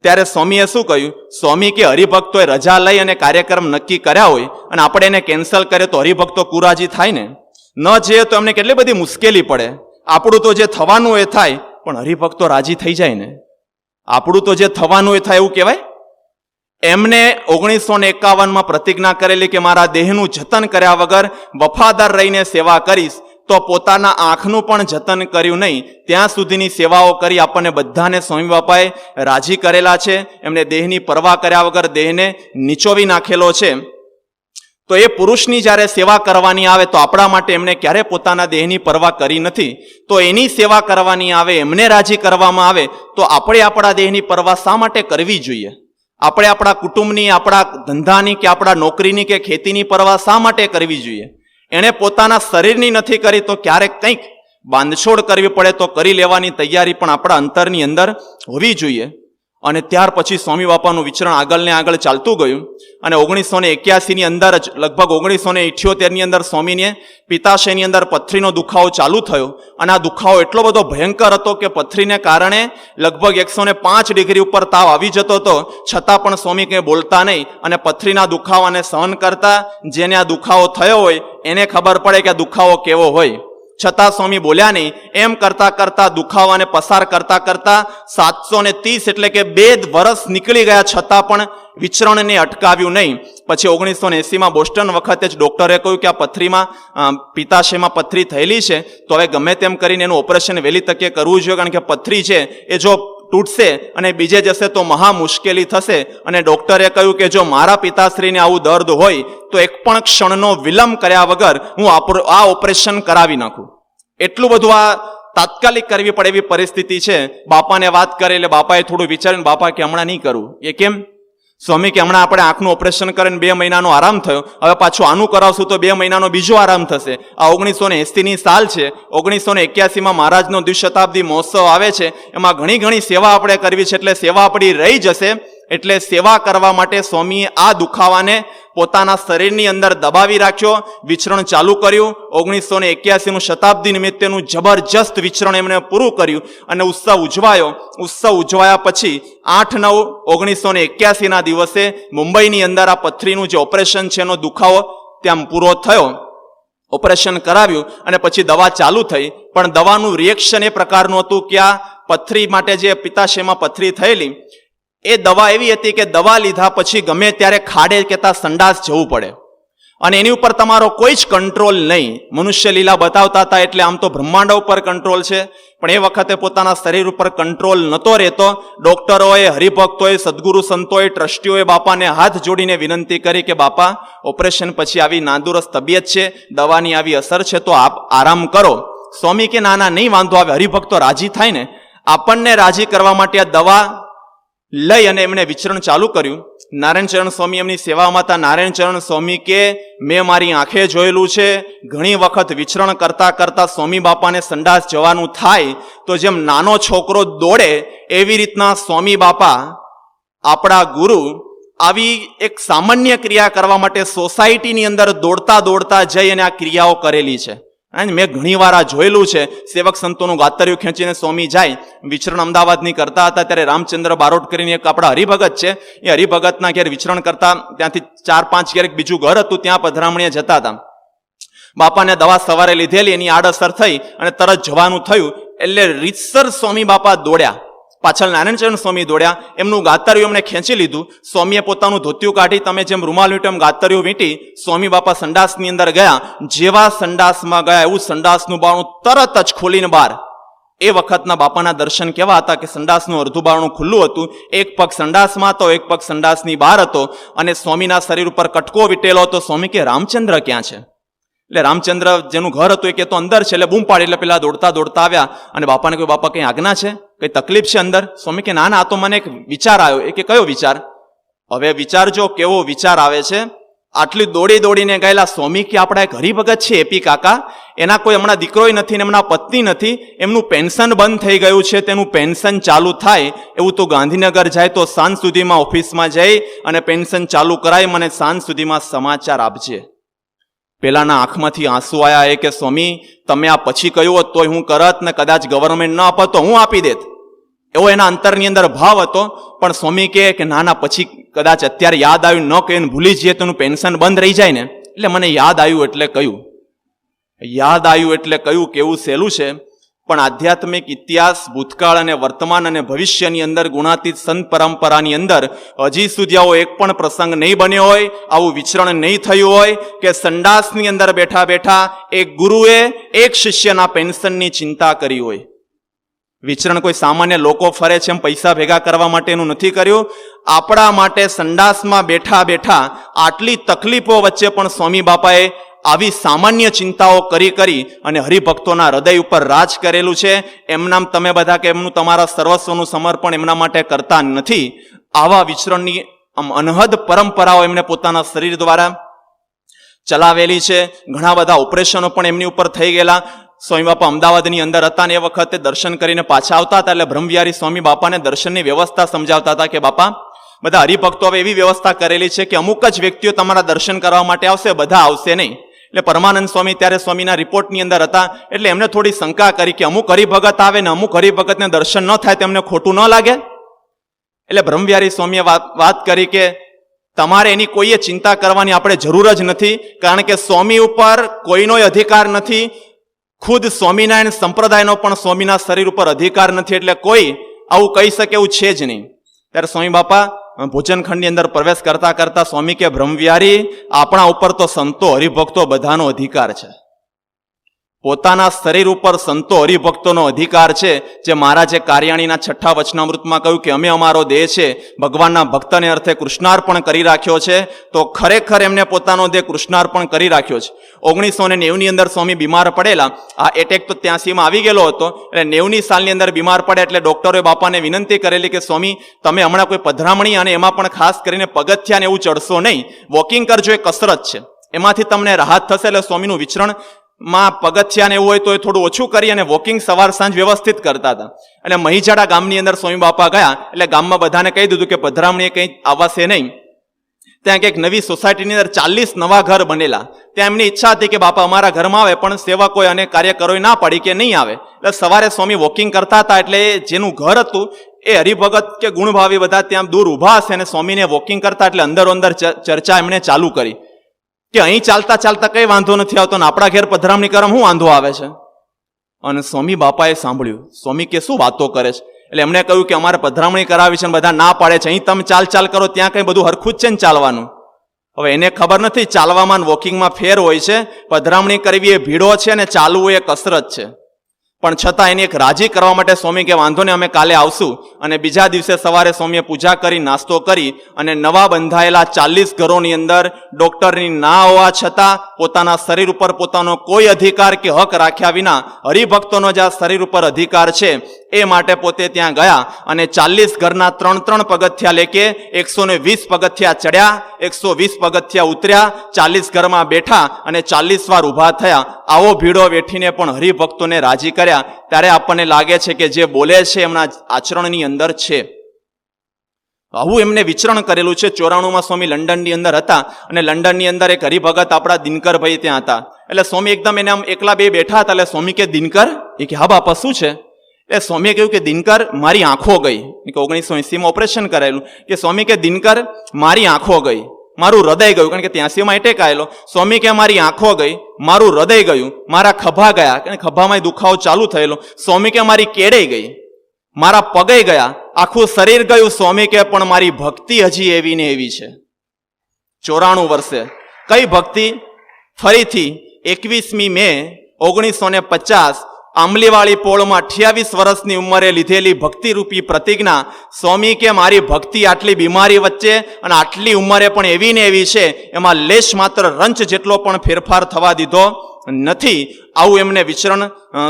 ત્યારે સ્વામીએ શું કહ્યું? સ્વામી કે હરિભક્તોએ રજા લઈ અને કાર્યક્રમ નક્કી કર્યા હોય અને આપણે એને કેન્સલ કરીએ તો હરિભક્તો કુરાજી થાય ને, ન જઈએ તો એમને કેટલી બધી મુશ્કેલી પડે. આપણું તો જે થવાનું એ થાય, પણ હરિભક્તો રાજી થઈ જાય ને, આપણું તો જે થવાનું એ થાય એવું કહેવાય. એમને 1951માં પ્રતિજ્ઞા કરેલી કે મારા દેહનું જતન કર્યા વગર વફાદાર રહીને સેવા કરીશ. તો પોતાના આંખનું પણ જતન કર્યું નહીં, ત્યાં સુધીની સેવાઓ કરી આપણને બધાને સ્વામી બાપાએ રાજી કરેલા છે. એમને દેહની પરવા કર્યા વગર દેહને નીચોવી નાખેલો છે. તો એ પુરુષની જ્યારે સેવા કરવાની આવે તો આપણા માટે એમને ક્યારે પોતાના દેહની પરવા કરી નથી. તો એની સેવા કરવાની આવે, એમને રાજી કરવામાં આવે તો આપણે આપણા દેહની પરવા શા માટે કરવી જોઈએ? આપણે આપણા કુટુંબની, આપણા ધંધાની કે આપણા નોકરીની કે ખેતીની પરવા શા માટે કરવી જોઈએ? એણે પોતાના શરીરની નથી કરી તો ક્યારેક કંઈક બાંધછોડ કરવી પડે તો કરી લેવાની તૈયારી પણ આપણા અંતરની અંદર હોવી જોઈએ. અને ત્યાર પછી સ્વામી બાપાનું વિચરણ આગળ ને આગળ ચાલતું ગયું. અને 1981ની અંદર જ, લગભગ 1978ની અંદર સ્વામીને પિત્તાશયની અંદર પથરીનો દુખાવો ચાલુ થયો. અને આ દુખાવો એટલો બધો ભયંકર હતો કે પથરીને કારણે લગભગ 105 ડિગ્રી ઉપર તાવ આવી જતો હતો. છતાં પણ સ્વામી કંઈ બોલતા નહીં અને પથરીના દુખાવાને સહન કરતા. જેને આ દુખાવો થયો હોય એને ખબર પડે કે આ દુખાવો કેવો હોય, છતાં સ્વામી બોલ્યા નહીં. એમ કરતા કરતા દુખાવાને પસાર કરતા કરતા 730 એટલે કે 2 વર્ષ નીકળી ગયા, છતાં પણ વિચરણને અટકાવ્યું નહીં. પછી 1980માં બોસ્ટન વખતે જ ડોક્ટરે કહ્યું કે આ પથરીમાં, પિત્તાશયમાં પથરી થયેલી છે, તો હવે ગમે તેમ કરીને એનું ઓપરેશન વહેલી તકે કરવું જોઈએ, કારણ કે પથરી છે એ જો તૂટશે અને બીજે જશે તો મહા મુશ્કેલી થશે. અને ડોક્ટરે કહ્યું કે જો મારા પિતાશ્રીને આવું દર્દ હોય તો એક પણ ક્ષણનો વિલંબ કર્યા વગર હું આ ઓપરેશન કરાવી નાખું. એટલું બધું આ તાત્કાલિક કરવી પડે એવી પરિસ્થિતિ છે. બાપાને વાત કરે એટલે બાપાએ થોડું વિચાર્યું. બાપા કે હમણાં નહીં કરું. એ કેમ? સ્વામી કે હમણાં આપણે આંખનું ઓપરેશન કરીને 2 મહિનાનો આરામ થયો, હવે પાછું આનું કરાવશું તો 2 મહિનાનો બીજો આરામ થશે. આ 1980ની સાલ છે. 1981માં મહારાજનો દ્વિશતાબ્દી મહોત્સવ આવે છે. એમાં ઘણી સેવા આપણે કરવી છે, એટલે સેવા આપણી રહી જશે. એટલે સેવા કરવા માટે સ્વામીએ આ દુખાવાને પોતાના શરીરની અંદર દબાવી રાખ્યો, વિચરણ ચાલુ કર્યું. 1981નું શતાબ્દી નિમિત્તેનું જબરજસ્ત વિચરણ એમણે પૂરું કર્યું અને ઉત્સવ ઉજવાયો. ઉત્સવ ઉજવાયા પછી 8/9/1981ના દિવસે મુંબઈની અંદર આ પથરીનું જે ઓપરેશન છે એનો દુખાવો ત્યાં પૂરો થયો. ઓપરેશન કરાવ્યું અને પછી દવા ચાલુ થઈ, પણ દવાનું રિએક્શન એ પ્રકારનું હતું કે આ પથરી માટે જે પિત્તાશયમાં પથરી થયેલી એ દવા એવી હતી કે દવા લીધા પછી ગમે ત્યારે ખાડે કેતા સંડાસ જવું પડે અને એની ઉપર તમારો કોઈ જ કંટ્રોલ નહીં. મનુષ્ય લીલા બતાવતા હતા એટલે આમ તો બ્રહ્માંડ ઉપર કંટ્રોલ છે, પણ એ વખતે પોતાના શરીર ઉપર કંટ્રોલ નહોતો રહેતો. ડોક્ટરોએ, હરિભક્તોએ, સદગુરુ સંતોએ, ટ્રસ્ટીઓએ બાપાને હાથ જોડીને વિનંતી કરી કે બાપા, ઓપરેશન પછી આવી નાદુરસ્ત તબિયત છે, દવાની આવી અસર છે, તો આપ આરામ કરો. સ્વામી કે ના ના, નહીં વાંધો આવે. હરિભક્તો રાજી થાય ને, આપણને રાજી કરવા માટે આ દવા લઈ અને એમણે વિચરણ ચાલુ કર્યું. નારાયણચરણ સ્વામી એમની સેવામાં હતા. નારાયણચરણ સ્વામી કે મેં મારી આંખે જોયેલું છે, ઘણી વખત વિચરણ કરતા કરતા સ્વામી બાપાને સંડાસ જવાનું થાય તો જેમ નાનો છોકરો દોડે એવી રીતના સ્વામી બાપા આપણા ગુરુ આવી એક સામાન્ય ક્રિયા કરવા માટે સોસાયટીની અંદર દોડતા દોડતા જઈ અને આ ક્રિયાઓ કરેલી છે. મેં ઘણી વાર આ જોયેલું છે. સેવક સંતોનું ગાતર્યું ખેંચીને સ્વામી જાય. વિચરણ અમદાવાદની કરતા હતા ત્યારે રામચંદ્ર બારોટ કરીને એક આપણા હરિભગત છે, એ હરિભગતના ઘેર વિચરણ કરતા, ત્યાંથી 4-5 ઘેર બીજું ઘર હતું, ત્યાં પધરામણીએ જતા હતા. બાપાને દવા સવારે લીધેલી, એની આડઅસર થઈ અને તરત જવાનું થયું એટલે રીતસર સ્વામી બાપા દોડ્યા. પાછળ નારાયણચરણ સ્વામી દોડ્યા, એમનું ગાતર્યું એમણે ખેંચી લીધું. સ્વામીએ પોતાનું ધોતિયું કાઢી, તમે જેમ રૂમાલ વીંટો એમ ગાતર્યું વીંટી સ્વામી બાપા સંડાસની અંદર ગયા. જેવા સંડાસમાં ગયા એવું સંડાસનું બારણું તરત જ ખોલીને બહાર. એ વખતના બાપાના દર્શન કેવા હતા કે સંડાસનું અડધું બારણું ખુલ્લું હતું, એક પગ સંડાસમાં હતો, એક પગ સંડાસની બહાર હતો અને સ્વામીના શરીર ઉપર કટકો વીટેલો હતો. સ્વામી કે રામચંદ્ર ક્યાં છે? એટલે રામચંદ્ર જેનું ઘર હતું એ કે તો અંદર છે. એટલે બૂમ પાડી, એટલે પેલા દોડતા દોડતા આવ્યા અને બાપાને કહ્યું, બાપા કઈ આજ્ઞા છે, કઈ તકલીફ છે અંદર? સ્વામી કે ના ના, આ તો મને એક વિચાર આવ્યો. એ કે કયો વિચાર? હવે વિચારજો કેવો વિચાર આવે છે. આટલી દોડી દોડીને ગયેલા સ્વામી કે આપણા એક હરિભગત છે એપી કાકા, એના કોઈ હમણાં દીકરોય નથી ને હમણાં પત્ની નથી, એમનું પેન્શન બંધ થઈ ગયું છે, તેનું પેન્શન ચાલુ થાય એવું તો ગાંધીનગર જાય તો સાંજ સુધીમાં ઓફિસમાં જઈ અને પેન્શન ચાલુ કરાય, મને સાંજ સુધીમાં સમાચાર આપજે. પેલાના આંખમાંથી આંસુ આવ્યા કે સ્વામી તમે આ પછી કહ્યું હોત તોય હું કરત ને કદાચ ગવર્મેન્ટ ન આપત તો હું આપી દેત, એવો એના અંતરની અંદર ભાવ હતો. પણ સ્વામી કે ના ના, પછી કદાચ અત્યારે યાદ આવ્યું, ન કહીને ભૂલી જઈએ તો એનું પેન્શન બંધ રહી જાય ને, એટલે મને યાદ આવ્યું એટલે કહ્યું. યાદ આવ્યું એટલે કહ્યું કેવું સહેલું છે, પણ આધ્યાત્મિક ઇતિહાસ ભૂતકાળ અને વર્તમાન અને ભવિષ્યની અંદર ગુણાતીત સંત પરંપરાની અંદર હજી સુધી આવો એક પણ પ્રસંગ નહીં બન્યો હોય, આવું વિચરણ નહીં થયું હોય કે સંડાસની અંદર બેઠા બેઠા એક ગુરુએ એક શિષ્યના પેન્શનની ચિંતા કરી હોય. વિચરણ કોઈ સામાન્ય લોકો ફરે છે એમ પૈસા ભેગા કરવા માટેનું નથી કર્યું. આપણા માટે સંડાસમાં બેઠા બેઠા આટલી તકલીફો વચ્ચે પણ સ્વામી બાપાએ આવી સામાન્ય ચિંતાઓ કરી કરી અને હરિભક્તોના હૃદય ઉપર રાજ કરેલું છે. એમનામ તમે બધા કે એમનું તમારા સર્વસ્વનું સમર્પણ એમના માટે કરતા નથી. આવા વિચરણની અનહદ પરંપરાઓ એમને પોતાના શરીર દ્વારા ચલાવેલી છે. ઘણા બધા ઓપરેશનો પણ એમની ઉપર થઈ ગયેલા. સ્વામી બાપા અમદાવાદની અંદર હતા ને એ વખતે દર્શન કરીને પાછા આવતા હતા એટલે બ્રહ્મવિહારી સ્વામી બાપાને દર્શનની વ્યવસ્થા સમજાવતા હતા કે બાપા, બધા હરિભક્તો હવે એવી વ્યવસ્થા કરેલી છે કે અમુક જ વ્યક્તિઓ તમારા દર્શન કરવા માટે આવશે, બધા આવશે નહીં. એટલે પરમાનંદ સ્વામી ત્યારે સ્વામીના રિપોર્ટની અંદર હતા એટલે એમને થોડી શંકા કરી કે અમુક હરિભગત આવે ને અમુક હરિભગતને દર્શન ન થાય તેમને ખોટું ન લાગે. એટલે બ્રહ્મવિહારી સ્વામીએ વાત કરી કે તમારે એની કોઈએ ચિંતા કરવાની આપણે જરૂર જ નથી, કારણ કે સ્વામી ઉપર કોઈનો અધિકાર નથી, ખુદ સ્વામિનારાયણ સંપ્રદાયનો પણ સ્વામીના શરીર ઉપર અધિકાર નથી, એટલે કોઈ આવું કહી શકે એવું છે જ નહીં. ત્યારે સ્વામી બાપા ભોજનખંડની અંદર પ્રવેશ કરતા કરતા સ્વામી કે બ્રહ્મવિહારી, આપણા ઉપર તો સંતો હરિભક્તો બધાનો અધિકાર છે, પોતાના શરીર ઉપર સંતો હરિભક્તોનો અધિકાર છે. જે મહારાજે કારિયાણીના 6 વચનામૃતમાં કહ્યું કે અમે અમારો દેહ છે ભગવાનના ભક્તને અર્થે કૃષ્ણાર્પણ કરી રાખ્યો છે, તો ખરેખર એમને પોતાનો દેહ કૃષ્ણાર્પણ કરી રાખ્યો છે. 1990ની અંદર સ્વામી બીમાર પડેલા. આ એટેક તો 83માં આવી ગયેલો હતો, એટલે 90ની સાલની અંદર બીમાર પડ્યા એટલે ડોક્ટરોએ બાપાને વિનંતી કરેલી કે સ્વામી તમે હમણાં કોઈ પધરામણી અને એમાં પણ ખાસ કરીને પગથિયા ને એવું ચડશો નહીં, વોકિંગ કરજો, એ કસરત છે, એમાંથી તમને રાહત થશે. એટલે સ્વામીનું વિચરણ માં પગથિયા ને એવું હોય તો એ થોડું ઓછું કરી અને વોકિંગ સવાર સાંજ વ્યવસ્થિત કરતા હતા. અને મહીજાડા ગામની અંદર સ્વામી બાપા ગયા એટલે ગામમાં બધાને કહી દીધું કે પધરામણીએ કંઈ આવશે નહીં. ત્યાં કંઈક નવી સોસાયટીની અંદર 40 નવા ઘર બનેલા. ત્યાં એમની ઈચ્છા હતી કે બાપા અમારા ઘરમાં આવે, પણ સેવકોએ અને કાર્યકરોએ ના પાડી કે નહીં આવે. એટલે સવારે સ્વામી વોકિંગ કરતા હતા એટલે જેનું ઘર હતું એ હરિભગત કે ગુણભાવી બધા ત્યાં દૂર ઊભા હશે અને સ્વામીને વોકિંગ કરતા એટલે અંદરો અંદર ચર્ચા એમણે ચાલુ કરી કે અહીં ચાલતા ચાલતા કઈ વાંધો નથી આવતો ને આપણા ઘેર પધરામણી કરવા શું વાંધો આવે છે. અને સ્વામી બાપાએ સાંભળ્યું, સ્વામી કે શું વાતો કરે છે? એટલે એમણે કહ્યું કે અમારે પધરામણી કરાવી છે, બધા ના પાડે છે, અહીં તમે ચાલ કરો, ત્યાં કઈ બધું હરખું જ છે ને ચાલવાનું. હવે એને ખબર નથી ચાલવામાં વોકિંગમાં ફેર હોય છે. પધરામણી કરવી એ ભીડો છે અને ચાલવું એ કસરત છે. પણ છતાં એને એક રાજી કરવા માટે સ્વામી કે વાંધો ને અમે કાલે આવશું. અને બીજા દિવસે સવારે સ્વામીએ પૂજા કરી, નાસ્તો કરી અને નવા બંધાયેલા 40 ઘરોની અંદર ડોક્ટરની ના હોવા છતાં પોતાના શરીર ઉપર પોતાનો કોઈ અધિકાર કે હક રાખ્યા વિના હરિભક્તોનો જે આ શરીર ઉપર અધિકાર છે એ માટે પોતે ત્યાં ગયા અને 40 ઘરના 3 પગથિયા લેકે 120 પગથિયા ચડ્યા, 120 પગથિયા ઉતર્યા, 40 ઘરમાં બેઠા અને 40 વાર ઊભા થયા. આવો ભીડો વેઠીને પણ હરિભક્તોને રાજી કર્યા. ત્યારે આપણને લાગે છે કે જે બોલે છે એમના આચરણની અંદર છે. આવું એમને વિચરણ કરેલું છે. 94માં સ્વામી લંડનની અંદર હતા અને લંડનની અંદર એક હરિભગત આપણા દિનકરભાઈ ત્યાં હતા. એટલે સ્વામી એકદમ એને આમ એકલા બે બેઠા હતા. એટલે સ્વામી કે દિનકર? એ કે હા બાપા શું છે? એટલે સ્વામીએ કહ્યું કે દિનકર મારી આંખો ગઈ. 1980માં ઓપરેશન કરાયેલું. કે સ્વામી કે દિનકર મારી આંખો ગઈ, મારું હૃદય ગયું, કારણ કે 83માં એટેક આવેલો. સ્વામી કે મારી આંખો ગઈ, મારું હૃદય ગયું, મારા ખભા ગયા, કારણ દુખાવામાં દુખાવો ચાલુ થયેલો. સ્વામી કે મારી કેડે ગઈ, મારા પગે ગયા, આખું શરીર ગયું. સ્વામી કે પણ મારી ભક્તિ હજી એવી ને એવી છે. 94 વર્ષે કઈ ભક્તિ? ફરીથી 21મી મે 1950 આંબલીવાળી પોળમાં 28 વર્ષની ઉંમરે લીધેલી ભક્તિરૂપી પ્રતિજ્ઞા. સ્વામી કે મારી ભક્તિ આટલી બીમારી વચ્ચે અને આટલી ઉંમરે પણ એવી ને એવી છે, એમાં લેશ માત્ર રંચ જેટલો પણ ફેરફાર થવા દીધો નથી. આવું એમને વિચરણ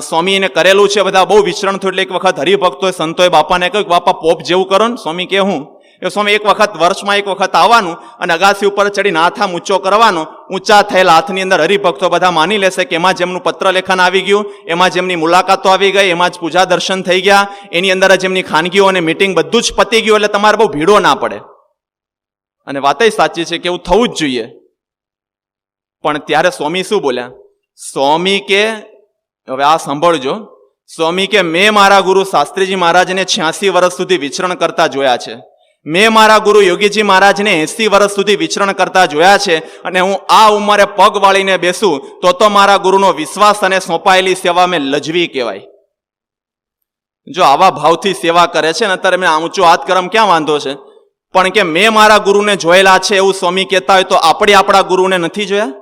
સ્વામીને કરેલું છે. બધા બહુ વિચરણ થયું એટલે એક વખત હરિભક્તોએ સંતોએ બાપાને કહ્યું કે બાપા પોપ જેવું કરો ને. સ્વામી કે હું? એ સ્વામી એક વખત વર્ષમાં એક વખત આવવાનું અને અગાસી ઉપર ચડીને હાથ આમ ઊંચો કરવાનો. ઊંચા થયેલા હાથની અંદર હરિભક્તો બધા માની લેશે કે એમાં જેમનું પત્ર લેખન આવી ગયું, એમાં જેમની મુલાકાતો આવી ગઈ, એમાં જ પૂજા દર્શન થઈ ગયા, એની અંદર જ એમની ખાનગીઓ અને મીટિંગ બધું જ પતી ગયું. એટલે તમારે બહુ ભીડો ના પડે. અને વાતય સાચી છે કે એવું થવું જ જોઈએ. પણ ત્યારે સ્વામી શું બોલ્યા? સ્વામી કે હવે આ સાંભળજો. સ્વામી કે મેં મારા ગુરુ શાસ્ત્રીજી મહારાજને 86 વર્ષ સુધી વિચરણ કરતા જોયા છે. મેં મારા ગુરુ યોગીજી મહારાજને 80 વર્ષ સુધી વિચરણ કરતા જોયા છે. અને હું આ ઉંમરે પગ વાળીને બેસું તો મારા ગુરુનો વિશ્વાસ અને સોંપાયેલી સેવા મેં લજવી કહેવાય. જો આવા ભાવથી સેવા કરે છે ને, અત્યારે મેં ઊંચો હાથ કરમ ક્યાં વાંધો છે? પણ કે મેં મારા ગુરુને જોયેલા છે એવું સ્વામી કહેતા હોય તો આપણે આપણા ગુરુને નથી જોયા?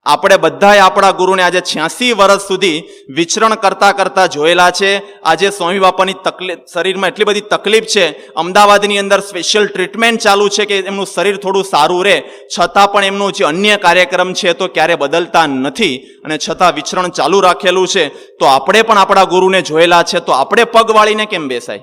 આપણે બધાએ આપણા ગુરુને આજે 86 વર્ષ સુધી વિચરણ કરતા કરતા જોયેલા છે. આજે સ્વામી બાપાની તકલીફ, શરીરમાં એટલી બધી તકલીફ છે, અમદાવાદની અંદર સ્પેશિયલ ટ્રીટમેન્ટ ચાલુ છે કે એમનું શરીર થોડું સારું રહે, છતાં પણ એમનું જે અન્ય કાર્યક્રમ છે તો ક્યારે બદલતા નથી અને છતાં વિચરણ ચાલુ રાખેલું છે. તો આપણે પણ આપણા ગુરુને જોયેલા છે તો આપણે પગ વાળીને કેમ બેસાય?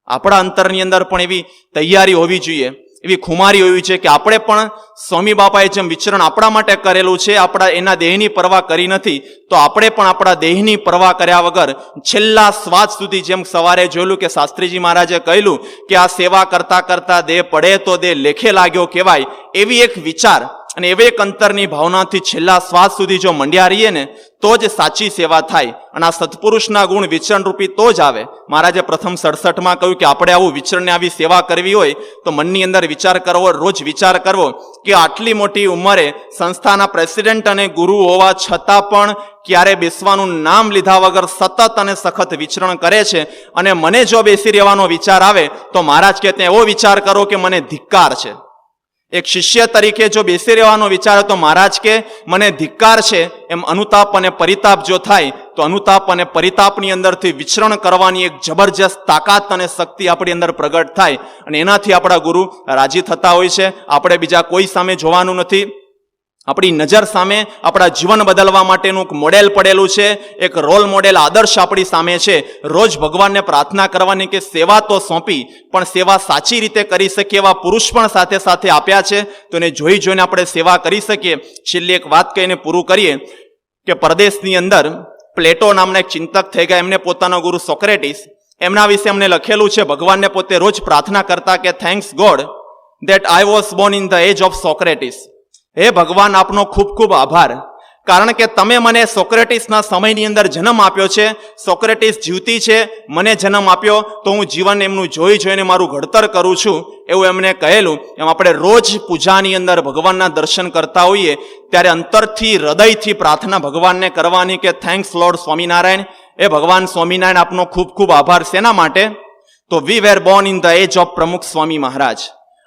આપણા અંતરની અંદર પણ એવી તૈયારી હોવી જોઈએ, એવી ખુમારી હોવી છે કે આપણે પણ સ્વામી બાપાએ જેમ વિચરણ આપણા માટે કરેલું છે, આપણા એના દેહની પરવા કરી નથી, તો આપણે પણ આપણા દેહની પરવા કર્યા વગર છેલ્લા શ્વાસ સુધી, જેમ સવારે જોયેલું કે શાસ્ત્રીજી મહારાજે કહેલું કે આ સેવા કરતા કરતા દેહ પડે તો દેહ લેખે લાગ્યો કહેવાય, એવી એક વિચાર અને એવી એક અંતરની ભાવનાથી છેલ્લા શ્વાસ સુધી જો મંડ્યા રહીએ ને તો જ સાચી સેવા થાય. અને આ સત્પુરુષના ગુણ વિચરણ રૂપી તો જ આવે. મહારાજે પ્રથમ 67માં કહ્યું કે આપણે આવું વિચરણને આવી સેવા કરવી હોય તો મનની અંદર વિચાર કરવો, રોજ વિચાર કરવો કે આટલી મોટી ઉંમરે સંસ્થાના પ્રેસિડેન્ટ અને ગુરુ હોવા છતાં પણ ક્યારે બેસવાનું નામ લીધા વગર સતત અને સખત વિચરણ કરે છે. અને મને જો બેસી રહેવાનો વિચાર આવે તો મહારાજ કહેતે એવો વિચાર કરો કે મને ધિક્કાર છે. એક શિષ્ય તરીકે જો બેસી રહેવાનો વિચાર તો મહારાજ કે મને ધિક્કાર છે. એમ અનુતાપ અને પરિતાપ જો થાય તો અનુતાપ અને પરિતાપની અંદરથી વિચરણ કરવાની એક જબરજસ્ત તાકાત અને શક્તિ આપણી અંદર પ્રગટ થાય અને એનાથી આપણા ગુરુ રાજી થતા હોય છે. આપણે બીજા કોઈ સામે જોવાનું નથી. આપણી નજર સામે આપણા જીવન બદલવા માટેનું એક મોડેલ પડેલું છે, એક રોલ મોડેલ આદર્શ આપણી સામે છે. રોજ ભગવાનને પ્રાર્થના કરવાની કે સેવા તો સોંપી પણ સેવા સાચી રીતે કરી શકીએ એવા પુરુષ પણ સાથે સાથે આપ્યા છે, તો એને જોઈ જોઈને આપણે સેવા કરી શકીએ. છેલ્લી એક વાત કહીને પૂરું કરીએ કે પરદેશની અંદર પ્લેટો નામના એક ચિંતક થઈ ગયા. એમને પોતાનો ગુરુ સોક્રેટિસ, એમના વિશે એમને લખેલું છે, ભગવાનને પોતે રોજ પ્રાર્થના કરતા કે thanks God that I was born in the age of Socrates. હે ભગવાન, આપનો ખૂબ ખૂબ આભાર, કારણ કે તમે મને સોક્રેટિસના સમયની અંદર જન્મ આપ્યો છે. સોક્રેટિસ જીવતી છે, મને જન્મ આપ્યો, તો હું જીવન એમનું જોઈને મારું ઘડતર કરું છું, એવું એમને કહેલું. એમ આપણે રોજ પૂજાની અંદર ભગવાનના દર્શન કરતા હોઈએ ત્યારે અંતરથી, હૃદયથી પ્રાર્થના ભગવાનને કરવાની કે થેન્ક્સ લોર્ડ સ્વામિનારાયણ, એ ભગવાન સ્વામિનારાયણ આપનો ખૂબ ખૂબ આભાર. શેના માટે? તો we were born in the age of Pramukh Swami મહારાજ.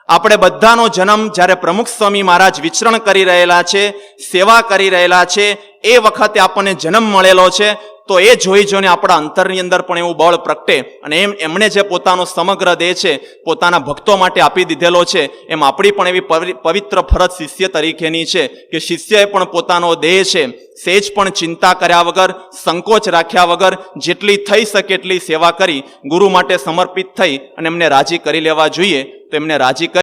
આપણે બધાનો જન્મ જ્યારે પ્રમુખ સ્વામી મહારાજ વિચરણ કરી રહેલા છે, સેવા કરી રહેલા છે, એ વખતે આપણને જન્મ મળેલો છે. તો એ જોઈને આપણા અંતરની અંદર પણ એવું બળ પ્રગટે, અને એમણે જે પોતાનો સમગ્ર દેહ છે પોતાના ભક્તો માટે આપી દીધેલો છે, એમ આપણી પણ એવી પવિત્ર ફરજ શિષ્ય તરીકેની છે કે શિષ્યએ પણ પોતાનો દેહ છે સેજ પણ ચિંતા કર્યા વગર, સંકોચ રાખ્યા વગર જેટલી થઈ શકે એટલી સેવા કરી ગુરુ માટે સમર્પિત થઈ અને એમને રાજી કરી લેવા જોઈએ. તો એમને રાજી કરી